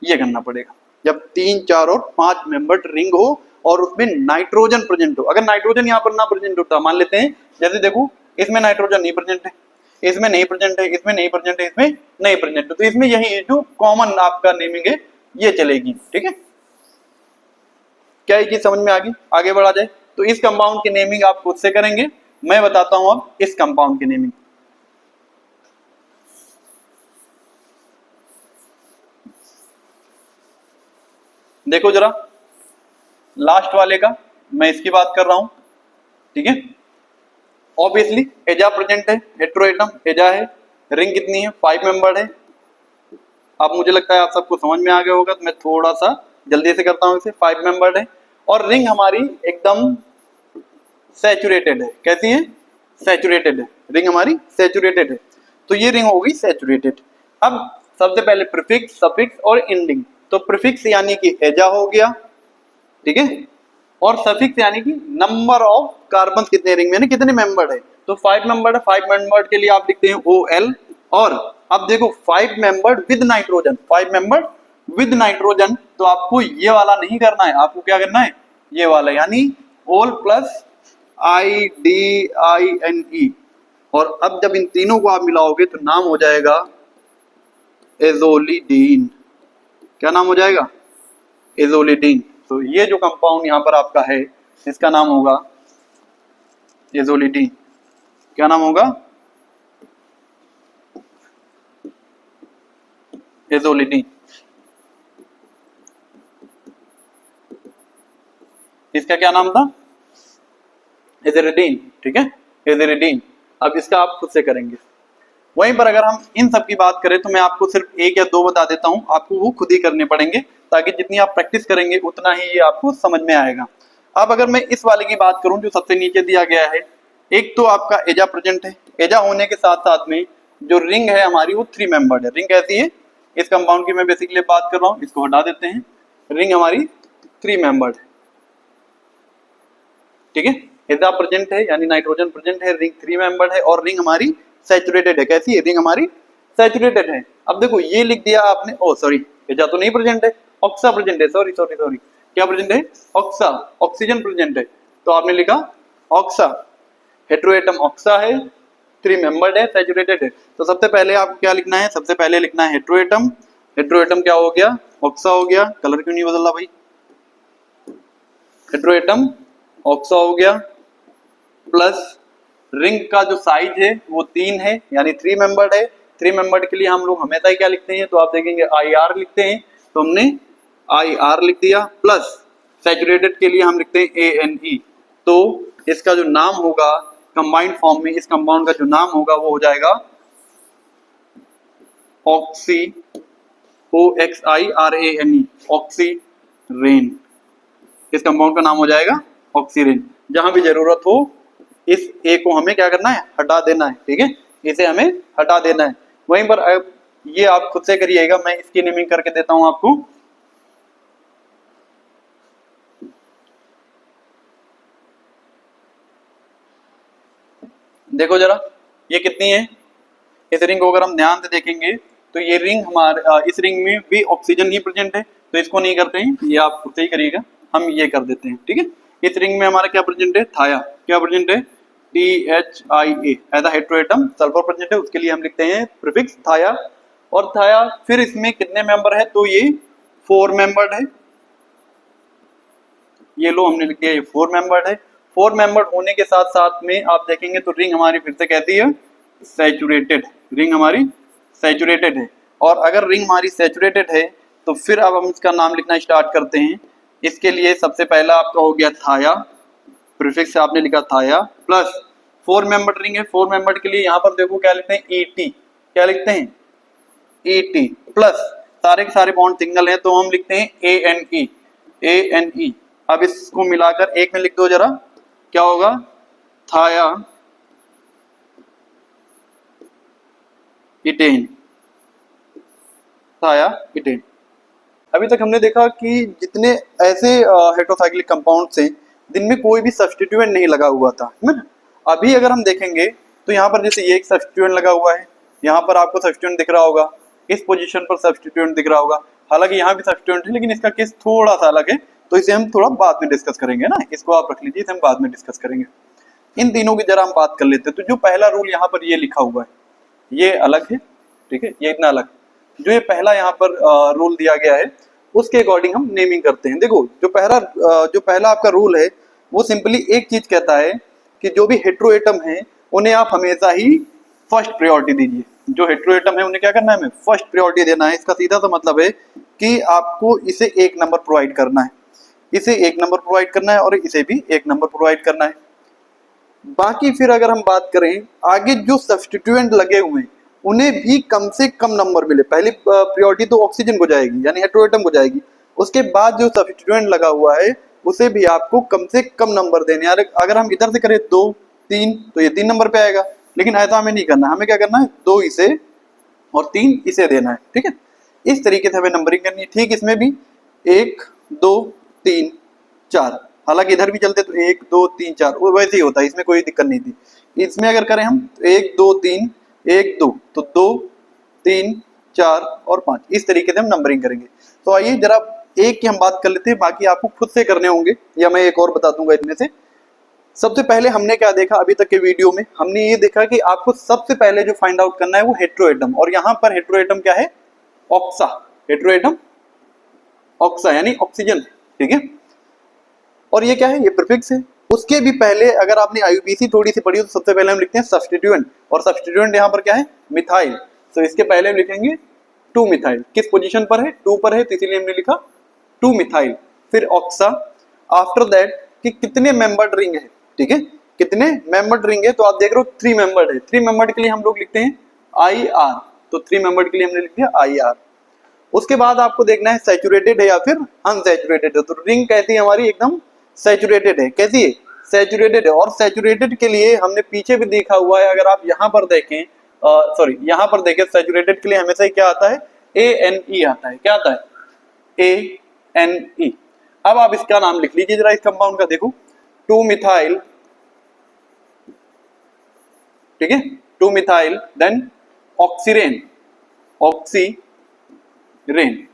ये करना पड़ेगा, जब 3 4 और 5 मेंबर्ड रिंग हो और उसमें नाइट्रोजन प्रेजेंट हो। अगर नाइट्रोजन यहाँ पर ना प्रेजेंट होता, मान लेते हैं जैसे देखो इसमें नाइट्रोजन नहीं प्रेजेंट है, इसमें नहीं प्रेजेंट है, इसमें नहीं प्रेजेंट है, इसमें नहीं प्रेजेंट है, तो इसमें यही जो कॉमन आपका नेमिंग है ये चलेगी, ठीक है। क्या ये चीज समझ में आ गई? आगे बढ़ा जाए तो इस कंपाउंड की नेमिंग आप खुद से करेंगे, मैं बताता हूं अब इस कंपाउंड की नेमिंग। देखो जरा लास्ट वाले का, मैं इसकी बात कर रहा हूं, ठीक है। ऑब्वियसली एजा प्रेजेंट है, हेट्रोएटम एजा है, रिंग कितनी है? 5 मेंबर्ड है। अब मुझे लगता है आप सबको समझ में आ गया होगा, तो मैं थोड़ा सा जल्दी से करता हूं इसे। 5 मेंबर्ड है और रिंग हमारी एकदम सैचुरेटेड है। कैसी है? सैचुरेटेड है, रिंग हमारी सैचुरेटेड है, तो ये रिंग होगी सैचुरेटेड। अब सबसे पहले प्रीफिक्स, सफिक्स और एंडिंग। तो प्रीफिक्स यानी कि एजा हो गया, ठीक है, और सफिक्स यानी कि नंबर ऑफ कार्बन कितने रिंग में, यानी कितने मेंबर्ड है। तो 5 मेंबर्ड है, 5 मेंबर्ड के लिए आप लिखते हैं OL। और अब देखो 5 membered with nitrogen, 5 membered with nitrogen, तो आपको ये वाला नहीं करना है, आपको क्या करना है? ये वाला, यानी OL प्लस IDINE। और अब जब इन तीनों को आप मिलाओगे तो नाम हो जाएगा एजोलिडीन। क्या नाम हो जाएगा? एजोलिडीन। तो ये जो कंपाउंड यहाँ पर आपका है इसका नाम होगा एजोलिडीन। क्या नाम होगा? एजोलिडीन। इसका क्या नाम था? एजेरिडीन, ठीक है, एजेरिडीन। अब इसका आप खुद से करेंगे। वहीं पर अगर हम इन सब की बात करें तो मैं आपको सिर्फ 1 या 2 बता देता हूं, आपको वो खुद ही करने पड़ेंगे, ताकि जितनी आप प्रैक्टिस करेंगे उतना ही ये आपको समझ में आएगा। अब अगर मैं इस वाले की बात करूं जो सबसे नीचे दिया गया है, एक तो आपका एजा प्रेजेंट है, एजा होने के साथ साथ में जो रिंग है हमारी वो 3 मेंबर्ड है। रिंग कैसी है? इस कंपाउंड की मैं बेसिकली बात कर रहा हूँ, इसको हटा देते हैं। रिंग हमारी 3 मेंबर्ड है, ठीक है, एजा प्रेजेंट है यानी नाइट्रोजन प्रेजेंट है, रिंग 3 मेंबर्ड है और रिंग हमारी सैचुरेटेड है। कैसी है? रिंग हमारी सैचुरेटेड है। अब देखो ये लिख दिया आपने, ओ सॉरी एजा तो नहीं प्रेजेंट है, ऑक्सा प्रेजेंट है, सॉरी सॉरी सॉरी, क्या प्रेजेंट है? ऑक्सा, ऑक्सीजन प्रेजेंट है, तो आपने लिखा ऑक्सा। हेट्रोएटम ऑक्सा है, 3 मेंबर्ड है, सैचुरेटेड है। तो सबसे पहले आपको क्या लिखना है? सबसे पहले लिखना है हेट्रोएटम। हेट्रोएटम क्या हो गया? ऑक्सा हो गया। कलर क्यों नहीं बदला भाई? हेट्रोएटम ऑक्सा हो गया, प्लस रिंग का जो साइज है वो 3 है यानी 3 मेंबर्ड है। 3 मेंबर्ड के लिए हम लोग हमेशा ही क्या लिखते हैं? तो आप देखेंगे IR लिखते हैं, तो हमने IR लिख दिया। प्लस सैचुरेटेड के लिए हम लिखते हैं ANE। तो इसका जो नाम होगा कंबाइंड फॉर्म में, इस कंपाउंड का जो नाम होगा वो हो जाएगा ऑक्सी, OXIRANE, ऑक्सीरेन। इस कंपाउंड का नाम हो जाएगा ऑक्सीरेन। जहां भी जरूरत हो इस ए को हमें क्या करना है? हटा देना है, ठीक है, इसे हमें हटा देना है। वहीं पर ये आप खुद से करिएगा, मैं इसकी नेमिंग करके देता हूं आपको। देखो जरा ये कितनी है? इस रिंग को अगर हम ध्यान से देखेंगे तो ये रिंग हमारे इस रिंग में भी ऑक्सीजन ही प्रेजेंट है, तो इसको नहीं करते हैं, ये आप खुद से ही करिएगा, हम ये कर देते हैं, ठीक है। इस रिंग में हमारा क्या प्रेजेंट है? थाया। क्या प्रेजेंट है? THIA as a heteroatom sulphur present है, उसके लिए हम लिखते हैं प्रीफिक्स थाया। और थाया फिर इसमें कितने मेंबर है, तो ये 4 मेंबर्ड है। ये लो हमने लिख दिया, ये 4 मेंबर्ड है। 4 मेंबर्ड होने के साथ साथ में आप देखेंगे तो रिंग हमारी फिर से कहती है सैचुरेटेड, रिंग हमारी सैचुरेटेड है। और अगर रिंग हमारी सैचुरेटेड है तो फिर अब हम इसका नाम लिखना स्टार्ट करते हैं। इसके लिए सबसे पहला आपका हो गया थाया, प्रीफिक्स आपने लिखा थाया, प्लस 4 मेंबर्ड रिंग है। 4 मेंबर्ड के लिए यहाँ पर देखो क्या लिखते हैं, ET, क्या लिखते हैं ET, प्लस सारे के सारे बॉन्ड सिंगल हैं तो हम लिखते हैं ANE। अब इसको मिलाकर एक में लिख दो जरा, क्या होगा, थाया इटेन, थाया इटेन। अभी तक हमने देखा कि जितने ऐसे हेटेरोसाइक्लिक कंपाउंड्स हैं जिनमें कोई भी सब्स्टिट्यूएंट नहीं लगा हुआ था, है ना। अभी अगर हम देखेंगे तो यहाँ पर जैसे ये एक सब्स्टिट्यूएंट लगा हुआ है, यहाँ पर आपको सब्स्टिट्यूएंट दिख रहा होगा, इस पोजीशन पर सब्स्टिट्यूएंट दिख रहा होगा। हालांकि यहाँ भी सब्स्टिट्यूएंट है लेकिन इसका केस थोड़ा सा अलग है, तो इसे हम थोड़ा बाद में डिस्कस करेंगे ना, इसको आप रख लीजिए, इसे हम बाद में डिस्कस करेंगे। इन तीनों की जरा हम बात कर लेते हैं। तो जो पहला रूल यहाँ पर ये लिखा हुआ है ये अलग है, ठीक है, ये इतना अलग। जो ये पहला यहाँ पर रूल दिया गया है उसके अकॉर्डिंग हम नेमिंग करते हैं। देखो जो पहला आपका रूल है वो सिंपली एक चीज कहता है कि जो भी हेट्रोएटम है उन्हें आप हमेशा ही फर्स्ट प्रायोरिटी दीजिए। जो हेट्रोएटम है उन्हें क्या करना है, हमें फर्स्ट प्रायोरिटी देना है। इसका सीधा सा मतलब है कि आपको इसे 1 नंबर प्रोवाइड करना है, इसे 1 नंबर प्रोवाइड करना है और इसे भी 1 नंबर प्रोवाइड करना है। बाकी फिर अगर हम बात करें आगे जो सब्स्टिट्यूएंट लगे हुए हैं उन्हें भी कम से कम नंबर मिले। पहली प्रायोरिटी तो ऑक्सीजन को जाएगी यानी हेट्रोएटम को जाएगी, उसके बाद जो सब्स्टिट्यूएंट लगा हुआ है उसे भी आपको कम से कम नंबर देने। यार अगर हम इधर से करें 2 3 तो ये 3 नंबर पे आएगा, लेकिन ऐसा हमें नहीं करना। हमें क्या करना है, 2 इसे और 3 इसे देना है, ठीक है। इस तरीके से हमें नंबरिंग करनी है। ठीक इसमें भी 1 2 3 4, हालांकि इधर भी चलते तो 1 2 3 4 वो वैसे ही होता है, इसमें कोई दिक्कत नहीं थी। इसमें अगर करें हम 1 2 3 1 2 तो 2 3 4 और 5, इस तरीके से हम नंबरिंग करेंगे। तो आइए जरा एक की हम बात कर लेते हैं, बाकी आपको खुद से करने होंगे या मैं एक और बता दूंगा इनमें से। सबसे पहले हमने क्या देखा अभी तक के वीडियो में, हमने ये देखा कि आपको सबसे पहले जो फाइंड आउट करना है वो हेट्रोएटम, और यहाँ पर हेट्रोएटम क्या है, ऑक्सा, हेट्रोएटम ऑक्सा यानी ऑक्सीजन, ठीक है। और ये क्या है, ये प्रीफिक्स है। उसके भी पहले अगर आपने आईयूपीएसी थोड़ी सी पढ़ी हो तो सबसे पहले हम लिखते हैं सब्स्टिट्यूएंट, और सब्स्टिट्यूएंट यहाँ पर क्या है, मिथाइल। तो इसके पहले हम लिखेंगे 2 मिथाइल, किस पोजीशन पर है, 2 पर है, तो इसीलिए हमने लिखा 2 मिथाइल। फिर ऑक्सा, आफ्टर दैट कि कितने मेंबर्ड रिंग है, ठीक है, कितने मेंबर्ड रिंग है, तो आप देख रहे हो 3 मेंबर्ड है। 3 मेंबर्ड के लिए हम लोग लिखते हैं IR, तो 3 मेंबर्ड के लिए हमने लिख दिया IR। उसके बाद आपको देखना है सैचुरेटेड है या फिर अनसैचुरेटेड है। तो रिंग कैसी है हमारी, एकदम सैचुरेटेड है। कैसी है, सैचुरेटेड है। और सैचुरेटेड के लिए हमने पीछे भी देखा हुआ है, अगर आप यहाँ पर देखें, सॉरी यहाँ पर देखें, सैचुरेटेड के लिए हमेशा ही क्या आता है, ANE आता है। क्या आता है, ANE। अब आप इसका नाम लिख लीजिए जरा, इस कंपाउंड का देखो, 2 मिथाइल, ठीक है, 2 मिथाइल, देन ऑक्सीरेन, ऑक्सीरेन।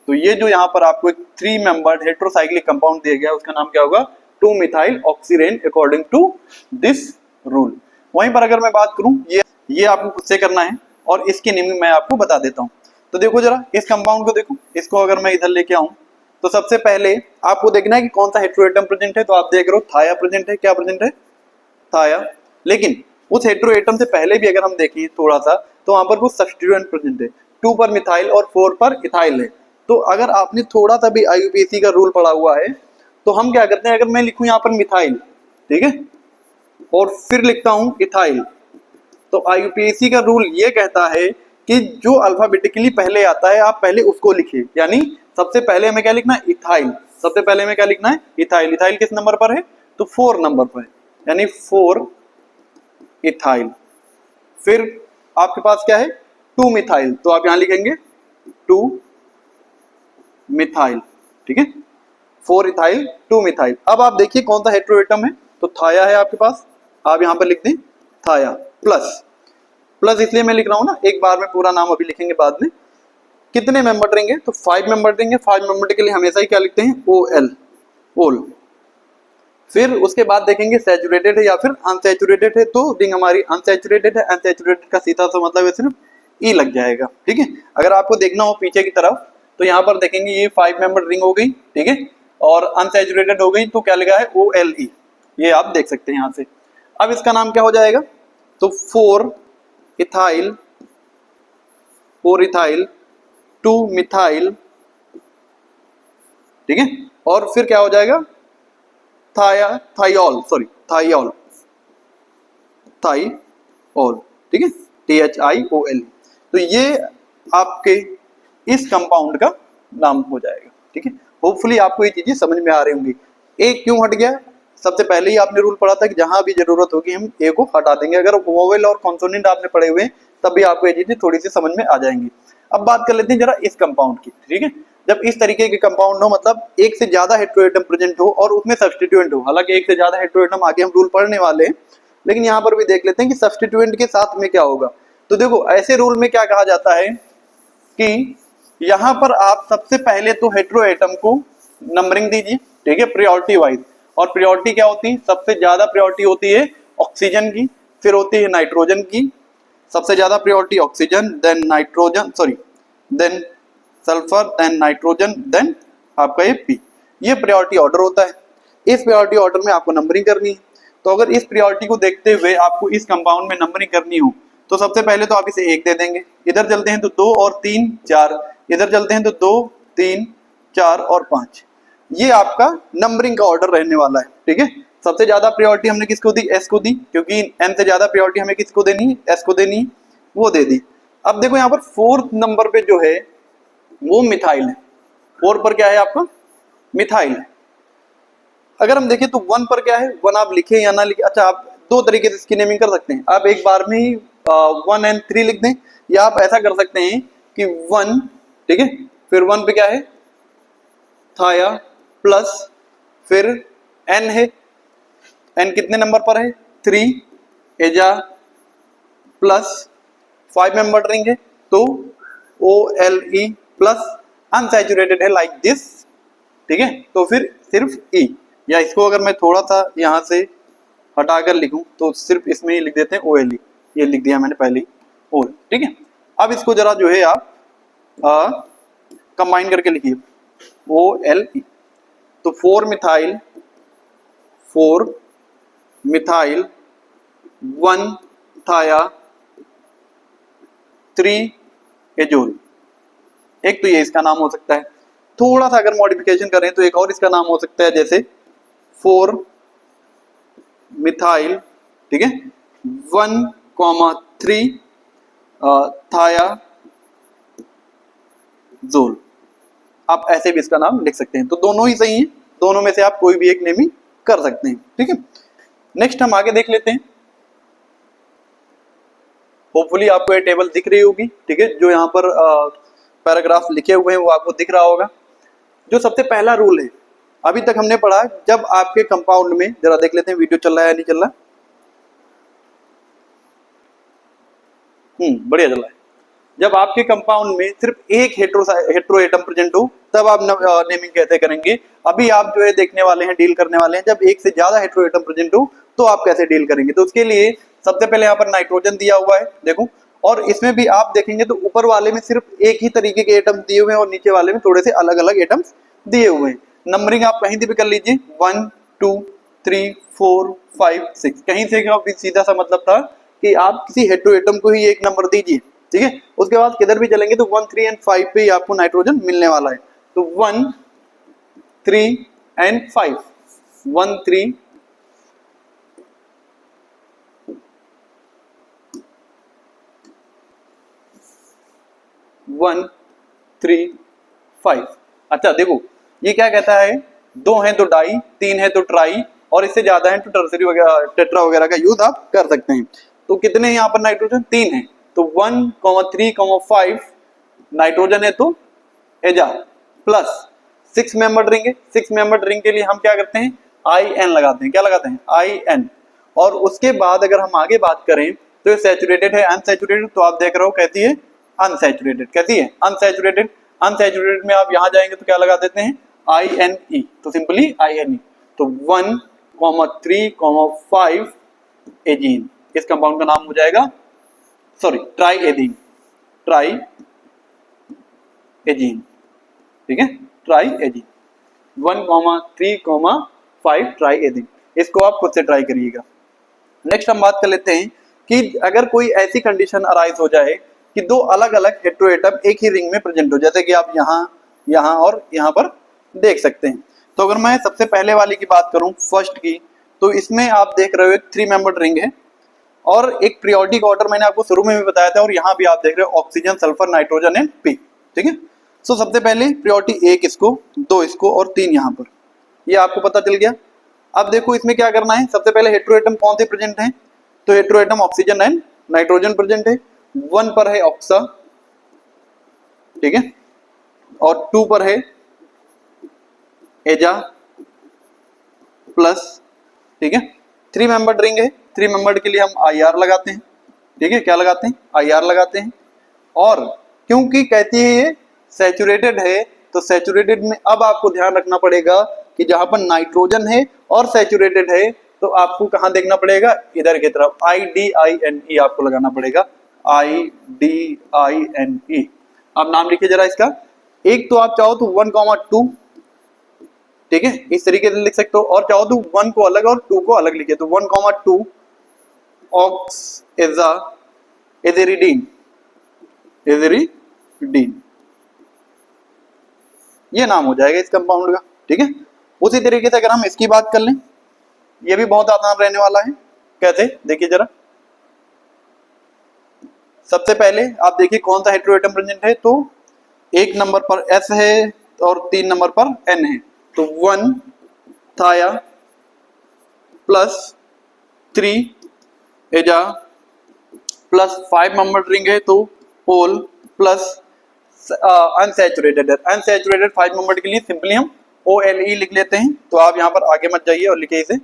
तो ये जो यहाँ पर आपको एक 3 मेंबर्ड हेट्रोसाइक्लिक कंपाउंड दिया गया उसका नाम क्या होगा, 2 methyl oxirane according to this rule. वहीं पर अगर मैं बात करूं, ये आपको खुद से करना है और इसकी नेमिंग मैं आपको बता देता हूं। तो देखो जरा इस कंपाउंड को देखो, इसको अगर मैं इधर लेके आऊं तो सबसे पहले आपको देखना है कि कौन सा हेट्रोएटम प्रेजेंट है। तो आप देख रहे हो थाया प्रेजेंट है, क्या प्रेजेंट है, थाया। लेकिन उस हेट्रोएटम से पहले भी अगर हम देखें थोड़ा सा तो वहां पर कुछ सब्स्टिट्यूएंट प्रेजेंट है, 2 पर मिथाइल और 4 पर इथाइल है। तो अगर आपने थोड़ा सा भी आईयूपीएसी का रूल पढ़ा हुआ है तो हम क्या करते हैं, अगर मैं लिखूं यहाँ पर मिथाइल, ठीक है, और फिर लिखता हूं इथाइल, तो आईयूपीएसी का रूल ये कहता है कि जो अल्फाबेटिकली पहले आता है आप पहले उसको लिखिए। यानी सबसे पहले हमें क्या लिखना है, इथाइल। सबसे पहले हमें क्या लिखना है, इथाइल। इथाइल किस नंबर पर है, तो 4 नंबर पर है, यानी 4 इथाइल। फिर आपके पास क्या है, 2 मिथाइल, तो आप यहां लिखेंगे 2 मिथाइल, ठीक है, 4 इथाइल 2 मिथाइल। अब आप देखिए कौन सा हेट्रोएटम है, तो थाया है आपके पास, आप यहां पर लिख दें थाया। प्लस प्लस इसलिए मैं लिख रहा हूं ना, एक बार में पूरा नाम अभी लिखेंगे बाद में। कितने मेंबर देंगे, तो 5 मेंबर देंगे। 5 मेंबर के लिए हमेशा ही क्या लिखते हैं, OL, ओल। फिर उसके बाद देखेंगे सैचुरेटेड है या फिर अनसैचुरेटेड है, तो रिंग हमारी अनसैचुरेटेड है। अनसैचुरेटेड का सीधा सा मतलब है सिर्फ ई लग जाएगा, ठीक है। अगर आपको देखना हो पीछे की तरफ तो यहाँ पर देखेंगे ये 5 मेंबर रिंग हो गई, ठीक है, और अनसैचुरेटेड हो गई तो क्या लगा है OLE, ये आप देख सकते हैं यहाँ से। अब इसका नाम क्या हो जाएगा, तो 4 इथाइल 2 मिथाइल, ठीक है, और फिर क्या हो जाएगा थाइऑल, ठीक है, THIOL। तो ये आपके इस कंपाउंड का नाम हो जाएगा, ठीक है। होपफुली आपको ये चीजें समझ में आ रही होंगी। ए क्यों हट गया, सबसे पहले ही आपने रूल पढ़ा था कि जहां भी जरूरत होगी हम ए को हटा देंगे। अगर वोवेल और कॉन्सोनेंट आपने पढ़े हुए हैं तब भी आपको ये चीजें थोड़ी सी समझ में आ जाएंगी। अब बात कर लेते हैं जरा इस कंपाउंड की, ठीक है। जब इस तरीके के कंपाउंड हो, मतलब एक से ज्यादा हेट्रोएटम प्रेजेंट हो और उसमें सब्स्टिट्यूएंट हो, हालांकि एक से ज्यादा हेट्रोएटम आगे हम रूल पढ़ने वाले हैं, लेकिन यहाँ पर भी देख लेते हैं कि सब्स्टिट्यूएंट के साथ में क्या होगा। तो देखो ऐसे रूल में क्या कहा जाता है कि यहाँ पर आप सबसे पहले तो हेट्रोएटम को नंबरिंग दीजिए, ठीक है, प्रायोरिटी वाइज। और प्रायोरिटी क्या होती है, सबसे ज्यादा प्रायोरिटी होती है ऑक्सीजन की, फिर होती है नाइट्रोजन की, सबसे ज्यादा priority oxygen, then nitrogen, then sulphur, then nitrogen, then आपका ये पी। ये प्रायोरिटी ऑर्डर होता है। इस प्रायोरिटी ऑर्डर में आपको नंबरिंग करनी है। तो अगर इस प्रायोरिटी को देखते हुए आपको इस कंपाउंड में नंबरिंग करनी हो तो सबसे पहले तो आप इसे 1 दे देंगे, इधर चलते हैं तो 2 और 3 4, इधर चलते हैं तो 2 3 4 और 5। ये आपका नंबरिंग का ऑर्डर रहने वाला है, ठीक है। सबसे ज्यादा प्रायोरिटी हमने किसको दी, एस को दी, क्योंकि एन से ज्यादा प्रायोरिटी हमें किसको देनी है, एस को देनी है, वो दे दी। अब देखो यहाँ पर 4th नंबर पे जो है वो मिथाइल है। 4 पर क्या है आपका, मिथाइल है। अगर हम देखें तो 1 पर क्या है, 1 आप लिखे या ना लिखे, अच्छा आप दो तरीके से इसकी नेमिंग कर सकते हैं। आप एक बार में ही 1 and 3 लिख दें, या आप ऐसा कर सकते हैं कि 1, ठीक है, फिर 1 पे क्या है थाया प्लस फिर एन है, एन कितने नंबर पर है 3, एजा प्लस 5 मेंबर रिंग है तो OLE प्लस अनसैचुरेटेड है लाइक दिस, ठीक है। तो फिर सिर्फ E, या इसको अगर मैं थोड़ा सा यहाँ से हटाकर लिखूं तो सिर्फ इसमें ही लिख देते हैं OLE, ये लिख दिया मैंने पहले ही OL, ठीक है। अब इसको जरा जो है आप कंबाइन करके लिखिए OLE। तो 4 मिथाइल 1 थाया 3 एजोल। एक तो ये इसका नाम हो सकता है। थोड़ा सा अगर मॉडिफिकेशन करें तो एक और इसका नाम हो सकता है, जैसे 4 मिथाइल, ठीक है, 1,3 थाया जोल। आप ऐसे भी इसका नाम लिख सकते हैं। तो दोनों ही सही हैं, दोनों में से आप कोई भी एक नेमिंग कर सकते हैं, ठीक है। नेक्स्ट हम आगे देख लेते हैं। होपफुली आपको ये टेबल दिख रही होगी, ठीक है, जो यहाँ पर पैराग्राफ लिखे हुए हैं वो आपको दिख रहा होगा। जो सबसे पहला रूल है अभी तक हमने पढ़ा, जब आपके कंपाउंड में, जरा देख लेते हैं वीडियो चल रहा है या नहीं चल रहा, बढ़िया चल रहा है। जब आपके कंपाउंड में सिर्फ एक हेट्रो एटम प्रेजेंट हो तब आप नेमिंग कैसे करेंगे। अभी आप जो है देखने वाले हैं, डील करने वाले हैं जब एक से ज्यादा हेट्रो एटम प्रेजेंट हो तो आप कैसे डील करेंगे। तो उसके लिए सबसे पहले यहाँ पर नाइट्रोजन दिया हुआ है, देखो, और इसमें भी आप देखेंगे तो ऊपर वाले में सिर्फ एक ही तरीके के एटम्स दिए हुए हैं और नीचे वाले में थोड़े से अलग अलग एटम्स दिए हुए हैं। नंबरिंग आप कहीं से भी कर लीजिए, 1 2 3 4 5 6, कहीं से भी सीधा सा मतलब था कि आप किसी हेट्रो एटम को ही एक नंबर दीजिए, ठीक है। उसके बाद किधर भी चलेंगे तो 1 3 and 5 पे ही आपको नाइट्रोजन मिलने वाला है। तो 1 3 and 5, 1 3 1 3 5। अच्छा देखो ये क्या कहता है, 2 है तो डाई, 3 है तो ट्राई, और इससे ज्यादा है तो टर्सरी वगैरह टेट्रा वगैरह का यूज आप कर सकते हैं। तो कितने यहाँ पर नाइट्रोजन, 3 है, तो 1 3 5 नाइट्रोजन है तो एजा प्लस 6 मेंबर रिंग है। 6 मेंबर रिंग के लिए हम क्या करते हैं, IN लगाते हैं। क्या लगाते हैं, IN। और उसके बाद अगर हम आगे बात करें तो ये सैचुरेटेड है अनसैचुरेटेड, तो आप देख रहे हो कहती है अनसैचुरेटेड, कहती है अनसैचुरेटेड। अनसैचुरेटेड में आप यहां जाएंगे तो क्या लगा देते हैं, INE, तो सिंपली INE। तो 1 3,5 एजीन। इस कंपाउंड का नाम हो जाएगा ट्राई एजीन, ट्राई एजीन, ठीक है, ट्राई एजीन 1,3,5 ट्राई एजीन। इसको आप खुद से ट्राई करिएगा। नेक्स्ट हम बात कर लेते हैं कि अगर कोई ऐसी कंडीशन अराइज हो जाए कि दो अलग अलग हेटेरोएटम एक ही रिंग में प्रेजेंट हो, जैसे कि आप यहाँ और यहाँ पर देख सकते हैं। तो अगर मैं सबसे पहले वाली की बात करूं, फर्स्ट की, तो इसमें आप देख रहे हो एक 3 मेंबर्ड रिंग है और एक पीरियोडिक ऑर्डर मैंने आपको शुरू में भी बताया था, और यहाँ भी आप देख रहे हो oxygen, sulphur, nitrogen and P, ठीक है। सो सबसे पहले प्रायोरिटी 1 इसको, 2 इसको और 3 यहाँ पर, ये आपको पता चल गया। अब देखो इसमें क्या करना है, सबसे पहले हेटेरोएटम कौन से प्रेजेंट हैं, तो heteroatom oxygen and nitrogen present है। 1 पर है ऑक्सा, ठीक है, और 2 पर है एजा प्लस, ठीक है। 3 मेंबर्ड रिंग है, 3 मेंबर्ड के लिए हम IR लगाते हैं, ठीक है, क्या लगाते हैं, IR लगाते हैं। और क्योंकि कहती है ये सैचुरेटेड है, तो सैचुरेटेड में अब आपको ध्यान रखना पड़ेगा कि जहां पर नाइट्रोजन है और सैचुरेटेड है, तो आपको कहां देखना पड़ेगा, इधर की तरफ IDINE आपको लगाना पड़ेगा, IDINE। आप नाम लिखिए जरा इसका। एक तो आप चाहो तो 1,2, ठीक है, इस तरीके से लिख सकते हो, और चाहो तो 1 को अलग और 2 को अलग लिखिए, तो 1,2 ऑक्स एजेरिडीन, ये नाम हो जाएगा इस कंपाउंड का, ठीक है। उसी तरीके से अगर हम इसकी बात कर लें, ये भी बहुत आसान रहने वाला है। कैसे, देखिए जरा। सबसे पहले आप देखिए कौन सा हेटेरोएटम प्रेजेंट है, तो 1 नंबर पर S है और 3 नंबर पर N है, तो 1 थाया प्लस 3 एजा प्लस 5 मेंबर रिंग है, तो पोल प्लस अनसैचुरेटेड है। अनसैचुरेटेड 5 मेंबर के लिए सिंपली हम OLE लिख लेते हैं, तो आप यहाँ पर आगे मत जाइए और लिखिए इसे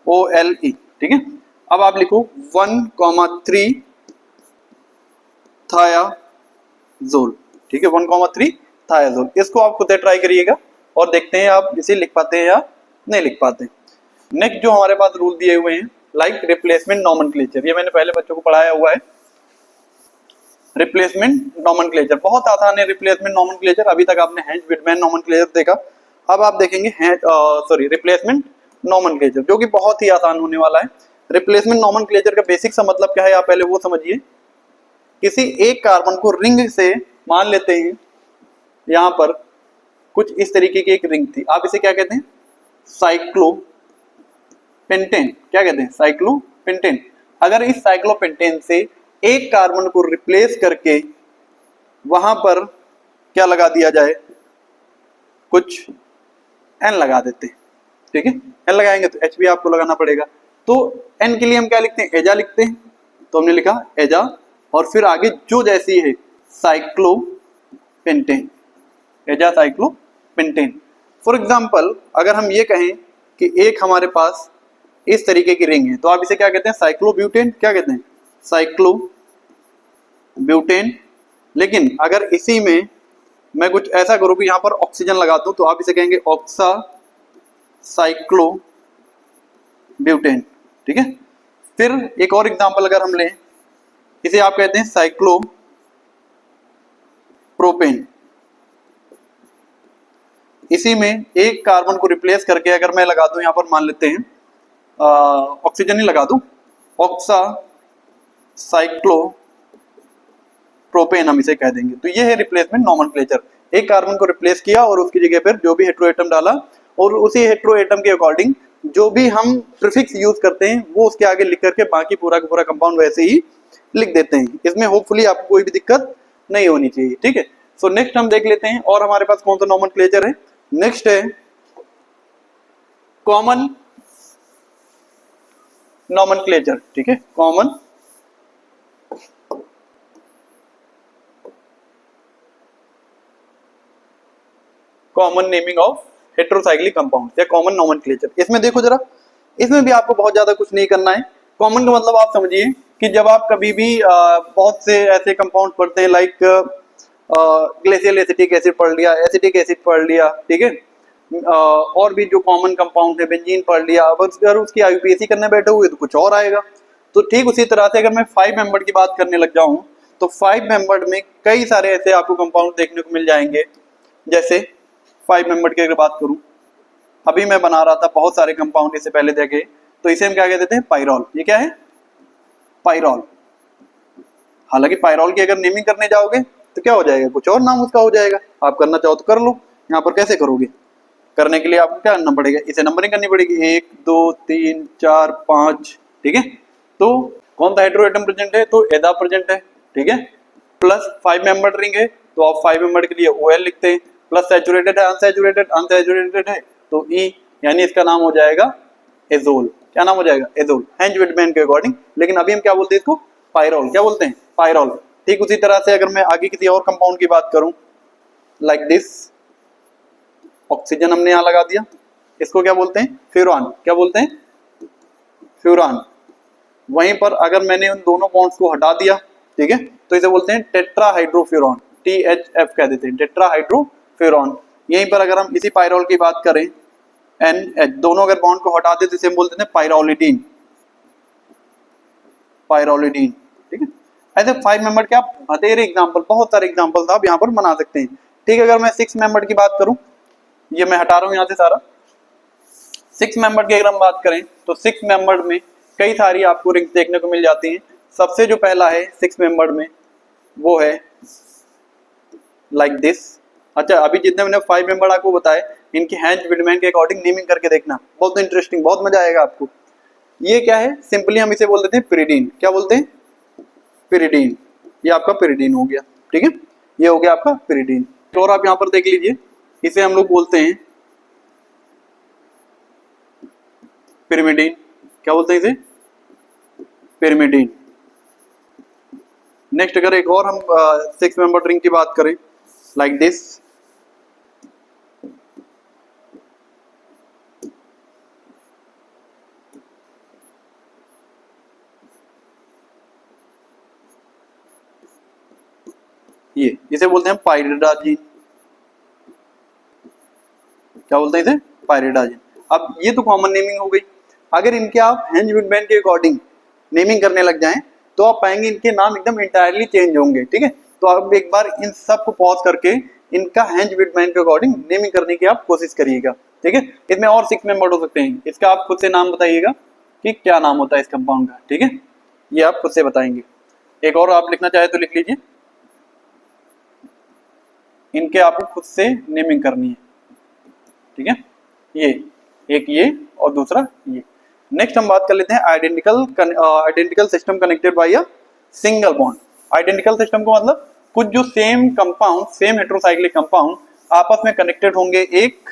OLE, ठीक है। अब आप लिखो 1,3 थायाजोल, ठीक है, 1,3 थायाजोल। इसको आप खुद ट्राई करिएगा और देखते हैं आप इसे लिख पाते हैं या नहीं लिख पाते। नेक्स्ट जो हमारे पास रूल दिए हुए हैं, लाइक रिप्लेसमेंट नॉमेनक्लेचर, ये मैंने पहले बच्चों को पढ़ाया हुआ है। रिप्लेसमेंट नॉमेनक्लेचर बहुत आसान है। रिप्लेसमेंट नॉमेनक्लेचर, अभी तक आपने हेंज विडमैन नॉमेनक्लेचर देखा, अब आप देखेंगे रिप्लेसमेंट नॉमेनक्लेचर, जो कि बहुत ही आसान होने वाला है। रिप्लेसमेंट नॉमेनक्लेचर का बेसिक सा मतलब क्या है, आप पहले वो समझिए। किसी एक कार्बन को रिंग से मान लेते हैं, यहां पर कुछ इस तरीके की एक रिंग थी, आप इसे क्या कहते हैं, साइक्लोपेंटेन, क्या कहते हैं, साइक्लोपेंटेन। अगर इस साइक्लोपेंटेन से एक कार्बन को रिप्लेस करके वहां पर क्या लगा दिया जाए, कुछ N लगा देते हैं, ठीक है। N लगाएंगे तो H भी आपको लगाना पड़ेगा, तो N के लिए हम क्या लिखते हैं, एजा लिखते हैं, तो हमने लिखा एजा, और फिर आगे जो जैसी है साइक्लोपेंटेन, एजा साइक्लोपेंटेन। फॉर एग्जाम्पल अगर हम ये कहें कि एक हमारे पास इस तरीके की रिंग है, तो आप इसे क्या कहते हैं, साइक्लोब्यूटेन, क्या कहते हैं, साइक्लोब्यूटेन। लेकिन अगर इसी में मैं कुछ ऐसा करूं कि यहां पर ऑक्सीजन लगा दूं, तो आप इसे कहेंगे ऑक्सा साइक्लोब्यूटेन, ठीक है। फिर एक और एग्जांपल अगर हम लें, इसे आप कहते हैं साइक्लोप्रोपेन। इसी में एक कार्बन को रिप्लेस करके अगर मैं लगा दूं, यहां पर मान लेते हैं ऑक्सीजन ही लगा दूं, ऑक्सा साइक्लोप्रोपेन हम इसे कह देंगे। तो ये है रिप्लेसमेंट नॉमेनक्लेचर, एक कार्बन को रिप्लेस किया और उसकी जगह पर जो भी हेटेरोएटम डाला, और उसी हेटेरोएटम के अकॉर्डिंग जो भी हम प्रीफिक्स यूज करते हैं वो उसके आगे लिख करके बाकी पूरा का पूरा कंपाउंड वैसे ही लिख देते हैं। इसमें होपफुली आपको कोई भी दिक्कत नहीं होनी चाहिए, ठीक है। सो नेक्स्ट हम देख लेते हैं और हमारे पास कौन सा नॉमेनक्लेचर है। नेक्स्ट है कॉमन नॉमेनक्लेचर, ठीक है, common naming of heterocyclic compound या कॉमन नॉमेनक्लेचर। इसमें देखो जरा, इसमें भी आपको बहुत ज्यादा कुछ नहीं करना है। कॉमन का मतलब आप समझिए कि जब आप कभी भी बहुत से ऐसे कंपाउंड पढ़ते हैं, लाइक ग्लेशियल एसिटिक एसिड पढ़ लिया, एसिटिक एसिड पढ़ लिया, ठीक है, और भी जो कॉमन कंपाउंड है, बेंजीन पढ़ लिया। अब अगर उसकी आईयूपीएसी करने बैठे हुए तो कुछ और आएगा। तो ठीक उसी तरह से अगर मैं 5 मेंबर की बात करने लग जाऊं तो 5 मेंबर में कई सारे ऐसे आपको कंपाउंड देखने को मिल जाएंगे। जैसे 5 मेंबर की अगर बात करूं, अभी मैं बना रहा था बहुत सारे कंपाउंड इससे पहले देखे, तो इसे हम क्या कहते हैं, पाइरॉल। ये क्या है, पाइरॉल। हालांकि पाइरॉल की अगर नेमिंग करने जाओगे तो क्या हो जाएगा, कुछ और नाम उसका हो जाएगा। आप करना चाहो तो कर लो। यहाँ पर कैसे करोगे, करने के लिए आपको क्या करना पड़ेगा, इसे नंबरिंग करनी पड़ेगी, 1 2 3 4 5। ठीक है, तो कौन सा हाइड्रोएटम प्रेजेंट है, तो एदा प्रेजेंट है। ठीक है, प्लस 5 मेंबर रिंग है तो आप 5 मेंबर के लिए OL लिखते हैं। प्लस सैचुरेटेड है, अनसैचुरेटेड, अनसैचुरेटेड है तो E, यानी इसका नाम हो जाएगा एजोल। क्या नाम हो जाएगा, एजोल, हेंज विटमैन के अकॉर्डिंग। लेकिन अभी हम क्या बोलते हैं इसको, पाइरॉल। क्या बोलते हैं, पाइरॉल। ठीक उसी तरह से अगर मैं आगे किसी और कंपाउंड की बात करूं, लाइक दिस, ऑक्सीजन हमने यहां लगा दिया, इसको क्या बोलते हैं, फ्यूरान। क्या बोलते हैं, फ्यूरान। वहीं पर अगर मैंने उन दोनों बॉन्ड्स को हटा दिया, ठीक है, तो इसे बोलते हैं टेट्राहाइड्रोफ्यूरॉन, THF कह देते हैं, टेट्राहाइड्रोफ्यूरॉन। यहीं पर अगर हम इसी पाइरॉल की बात करें, NH, दोनों अगर बॉन्ड को हटा दें तो इसे हम बोलते हैं पाइरोलिडीन, पाइरोलिडीन। ठीक है, ऐसे 5 मेंबर के आप बतेरे एग्जांपल, बहुत सारे एग्जांपल्स आप यहाँ पर बना सकते हैं। ठीक है, अगर मैं 6 मेंबर की बात करूं, ये मैं हटा रहा हूं यहाँ से सारा। 6 मेंबर की अगर हम बात करें तो 6 मेंबर में कई सारी आपको रिंग्स देखने को मिल जाती हैं। सबसे जो पहला है 6 मेंबर में वो है लाइक दिस। अच्छा, अभी जितने मैंने 5 मेंबर आपको बताए, इनकी हेंज विटमैन के अकॉर्डिंग नेमिंग करके देखना, बहुत इंटरेस्टिंग, बहुत मजा आएगा आपको। ये क्या है, सिंपली हम इसे बोल देते हैं पिरिडीन। क्या बोलते हैं, पिरिडीन। ये आपका पिरिडीन हो गया। ठीक है, ये हो गया आपका पिरिडीन। और आप यहाँ पर देख लीजिए, इसे हम लोग बोलते हैं पिरिमिडीन। क्या बोलते हैं इसे, पिरिमिडीन। नेक्स्ट अगर एक और हम 6 मेंबर रिंग की बात करें, लाइक दिस, ये इसे बोलते हैं पाइरिडाजिन। क्या बोलते हैं इसे, पाइरिडाजिन। अब ये तो कॉमन नेमिंग हो गई। अगर इनके आप हेंज विटमैन के अकॉर्डिंग नेमिंग करने लग जाएं तो आप पाएंगे इनके नाम एकदम इंटायरली चेंज होंगे। ठीक है, तो आप एक बार इन सब को पॉज करके इनका हेंज विटमैन के अकॉर्डिंग नेमिंग करने की आप कोशिश करिएगा। ठीक है, इसमें और 6 मेंबर हो सकते हैं, इसका आप खुद से नाम बताइएगा कि क्या नाम होता है इस कंपाउंड का। ठीक है, ये आप खुद से बताएंगे। एक और आप लिखना चाहे तो लिख लीजिए, इनके आपको खुद से नेमिंग करनी है। ठीक है, ये एक, ये और दूसरा ये। नेक्स्ट हम बात कर लेते हैं identical system connected by a single bond. Identical system को मतलब कुछ जो same compound, same heterocyclic compound आपस में कनेक्टेड होंगे एक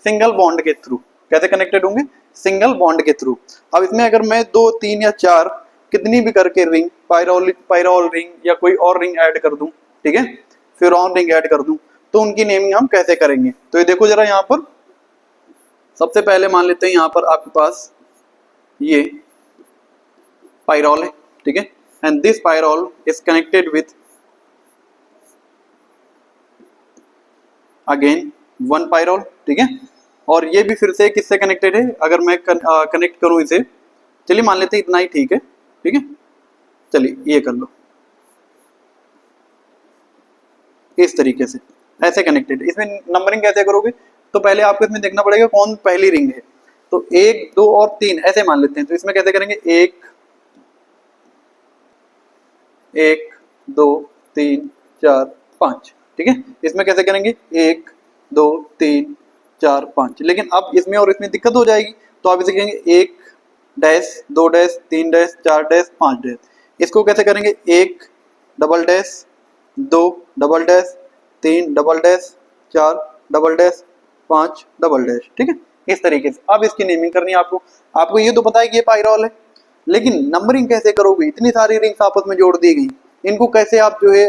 सिंगल बॉन्ड के थ्रू। कैसे कनेक्टेड होंगे, सिंगल बॉन्ड के थ्रू। अब इसमें अगर मैं 2 3 या 4 कितनी भी करके रिंग, पाइरॉल रिंग या कोई और रिंग ऐड कर दूं, ठीक है, फ्यूरॉन रिंग ऐड कर दूं, तो उनकी नेमिंग हम कैसे करेंगे। तो ये देखो जरा, यहाँ पर सबसे पहले मान लेते हैं यहाँ पर आपके पास ये पाइरॉल है। ठीक है, and this pyrrole is connected with again 1 pyrrole. ठीक है, और ये भी फिर से किससे कनेक्टेड है, अगर मैं कनेक्ट करूं इसे, चलिए मान लेते हैं इतना ही ठीक है। ठीक है, चलिए ये कर लो इस तरीके से, ऐसे कनेक्टेड। इसमें नंबरिंग कैसे करोगे, तो पहले आपको इसमें देखना पड़ेगा कौन पहली रिंग है। तो 1 2 और 3 ऐसे मान लेते हैं। तो इसमें कैसे करेंगे, 1 2 3 4 5। ठीक है, इसमें कैसे करेंगे, 1 2 3 4 5। लेकिन अब इसमें और इसमें दिक्कत हो जाएगी, तो आप इसे कहेंगे 1 dash 2 dash 3 dash 4 dash 5 dash. इसको कैसे करेंगे, 1 double dash 2 double dash 3 double dash 4 double dash 5 double dash. ठीक है, इस तरीके से अब इसकी नेमिंग करनी है आपको। आपको ये तो पता है कि ये पाइरॉल है, लेकिन नंबरिंग कैसे करोगे, इतनी सारी रिंग्स आपस में जोड़ दी गई, इनको कैसे आप जो है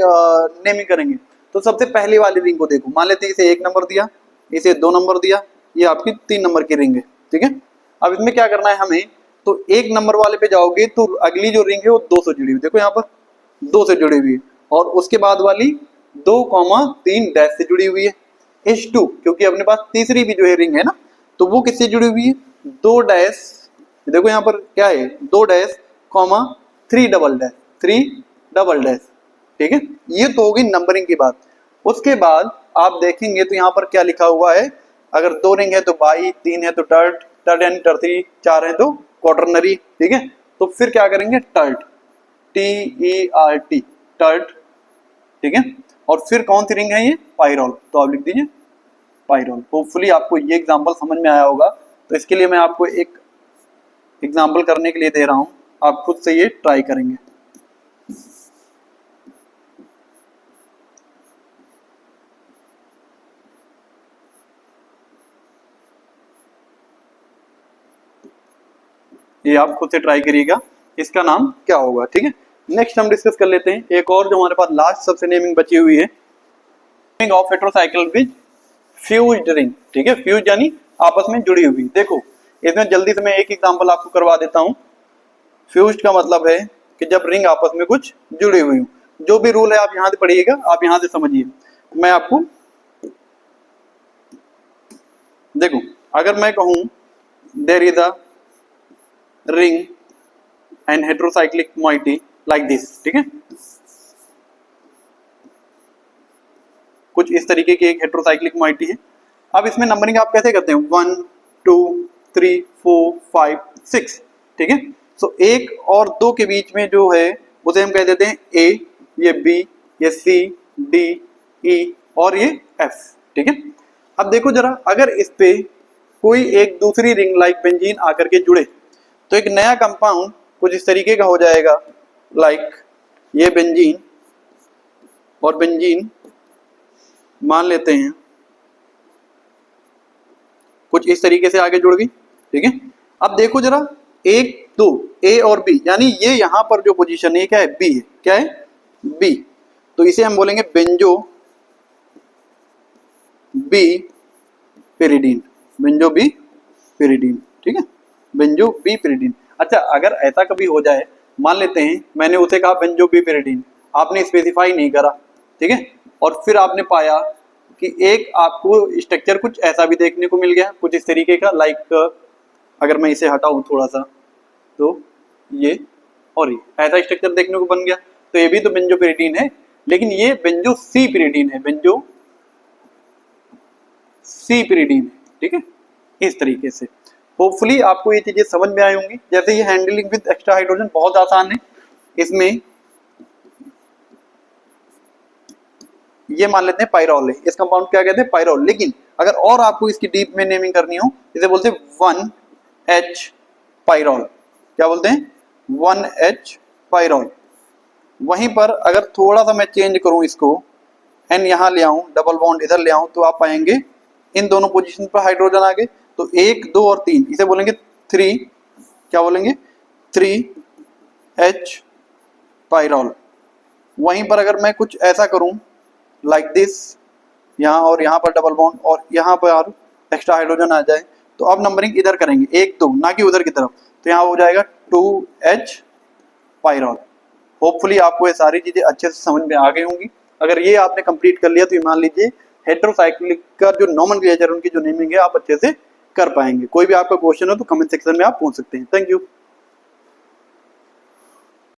नेमिंग करेंगे। तो सबसे पहले वाली रिंग को देखो, मान लेते हैं इसे 1 नंबर दिया, इसे 2 नंबर दिया, ये आपकी 3 नंबर की रिंग है। ठीक है, अब इसमें क्या करना है हमें, तो 1 नंबर वाले पे जाओगे तो अगली जो रिंग है वो 2 से जुड़ी हुई, देखो यहाँ पर 2 से जुड़ी हुई है, और उसके बाद वाली 2, 3 डैश से जुड़ी हुई है। H2, क्योंकि अपने पास तीसरी भी जो है रिंग है ना, तो वो किससे जुड़ी हुई है, 2 डैश, देखो यहाँ पर क्या है 2 dash comma 3 double dash, 3 double dash, ठीक है। ये तो होगी नंबरिंग की बात। उसके बाद आप देखेंगे तो यहाँ पर क्या लिखा हुआ है, अगर 2 रिंग है तो बाई, 3 है तो टर्ट, टर्ट यानी टर्सरी, 4 है तो क्वार्टरनरी, ठीक है। तो फिर क्या करेंगे, टर्ट, TERT, टर्ट, ठीक है। और फिर कौन सी रिंग है ये, पाइरोल, तो आप लिख दीजिए पाइरोल। होपफुली आपको ये एग्जांपल समझ में आया होगा। तो इसके लिए मैं आपको एक एग्जांपल करने के लिए दे रहा हूं, आप खुद से ये ट्राई करेंगे। ये आप खुद से ट्राई करिएगा, इसका नाम क्या होगा, ठीक है। नेक्स्ट हम डिस्कस कर लेते हैं एक और जो हमारे पास लास्ट सबसे नेमिंग बची हुई है, naming of heterocycle with fused ring, ठीक है। फ्यूज यानी आपस में जुड़ी हुई। देखो इसमें जल्दी से मैं एक एग्जांपल आपको करवा देता हूं। फ्यूज्ड का मतलब है कि जब रिंग आपस में कुछ जुड़ी हुई हो। जो भी रूल है आप यहां से पढ़िएगा, आप यहां से समझिए। मैं आपको देखो, अगर मैं कहूं there is a ring and heterocyclic moiety like this, ठीक है, कुछ इस तरीके की एक हेटेरोसाइक्लिक मोइटी है। अब इसमें नंबरिंग आप कैसे करते हैं, 1 2 3 4 5 6, ठीक है। सो 1 और 2 के बीच में जो है उसे हम कह देते हैं A, ये B, ये C, D, E और ये F, ठीक है। अब देखो जरा, अगर इस पे कोई एक दूसरी रिंग लाइक बेंजीन आकर के जुड़े तो एक नया कंपाउंड कुछ इस तरीके का हो जाएगा, लाइक ये बेंजीन और बेंजीन मान लेते हैं कुछ इस तरीके से आगे जुड़ गई, ठीक है। अब देखो जरा 1 2 A और B, यानी ये यहां पर जो पोजीशन है क्या है, B है, क्या है, B। तो इसे हम बोलेंगे benzo B pyridine, benzo B pyridine, ठीक है, बेंजो बी पेरिडीन। अच्छा अगर ऐसा कभी हो जाए, मान लेते हैं मैंने उसे कहा बेंजो बी पेरिडीन, आपने स्पेसिफाई नहीं करा, ठीक है, और फिर आपने पाया कि एक आपको स्ट्रक्चर कुछ ऐसा भी देखने को मिल गया, कुछ इस तरीके का, लाइक अगर मैं इसे हटाऊं थोड़ा सा तो ये और ये ऐसा स्ट्रक्चर देखने को बन गया, तो ये भी तो बेंजो पेरिडीन है, लेकिन ये बेंजो सी पेरिडीन है, बेंजो सी पेरिडीन, ठीक है। इस तरीके से होपफुली आपको ये चीजें समझ में आई होंगी। जैसे ये हैंडलिंग विद एक्स्ट्रा हाइड्रोजन बहुत आसान है, इसमें ये मान लेते हैं पाइरोल है, इस कंपाउंड क्या कहते हैं, पाइरोल। लेकिन अगर और आपको इसकी डीप में नेमिंग करनी हो, इसे बोलते हैं 1H पाइरोल, क्या बोलते हैं, 1H पाइरोल। वहीं पर अगर थोड़ा सा मैं चेंज करूं इसको, एन यहां ले आऊं, डबल बॉन्ड इधर ले आऊं, तो आप पाएंगे इन दोनों पोजीशन पर हाइड्रोजन आ गए। तो 1 2 और 3, इसे बोलेंगे 3, क्या बोलेंगे, 3H पाइरोल। वहीं पर अगर मैं कुछ ऐसा करूं लाइक दिस, यहाँ और यहाँ पर डबल बॉन्ड और यहाँ पर एक्स्ट्रा हाइड्रोजन आ जाए, तो अब नंबरिंग इधर करेंगे 1 2, ना कि उधर की तरफ, तो यहाँ हो जाएगा 2H पाइरोल। होपफुली आपको ये सारी चीजें अच्छे से समझ में आ गई होंगी। अगर ये आपने कंप्लीट कर लिया तो ये मान लीजिए हेटेरोसाइक्लिक का जो नोमेनक्लेचर, उनकी जो नेमिंग है आप अच्छे से कर पाएंगे। कोई भी आपका क्वेश्चन हो तो कमेंट सेक्शन में आप पूछ सकते हैं। Thank you.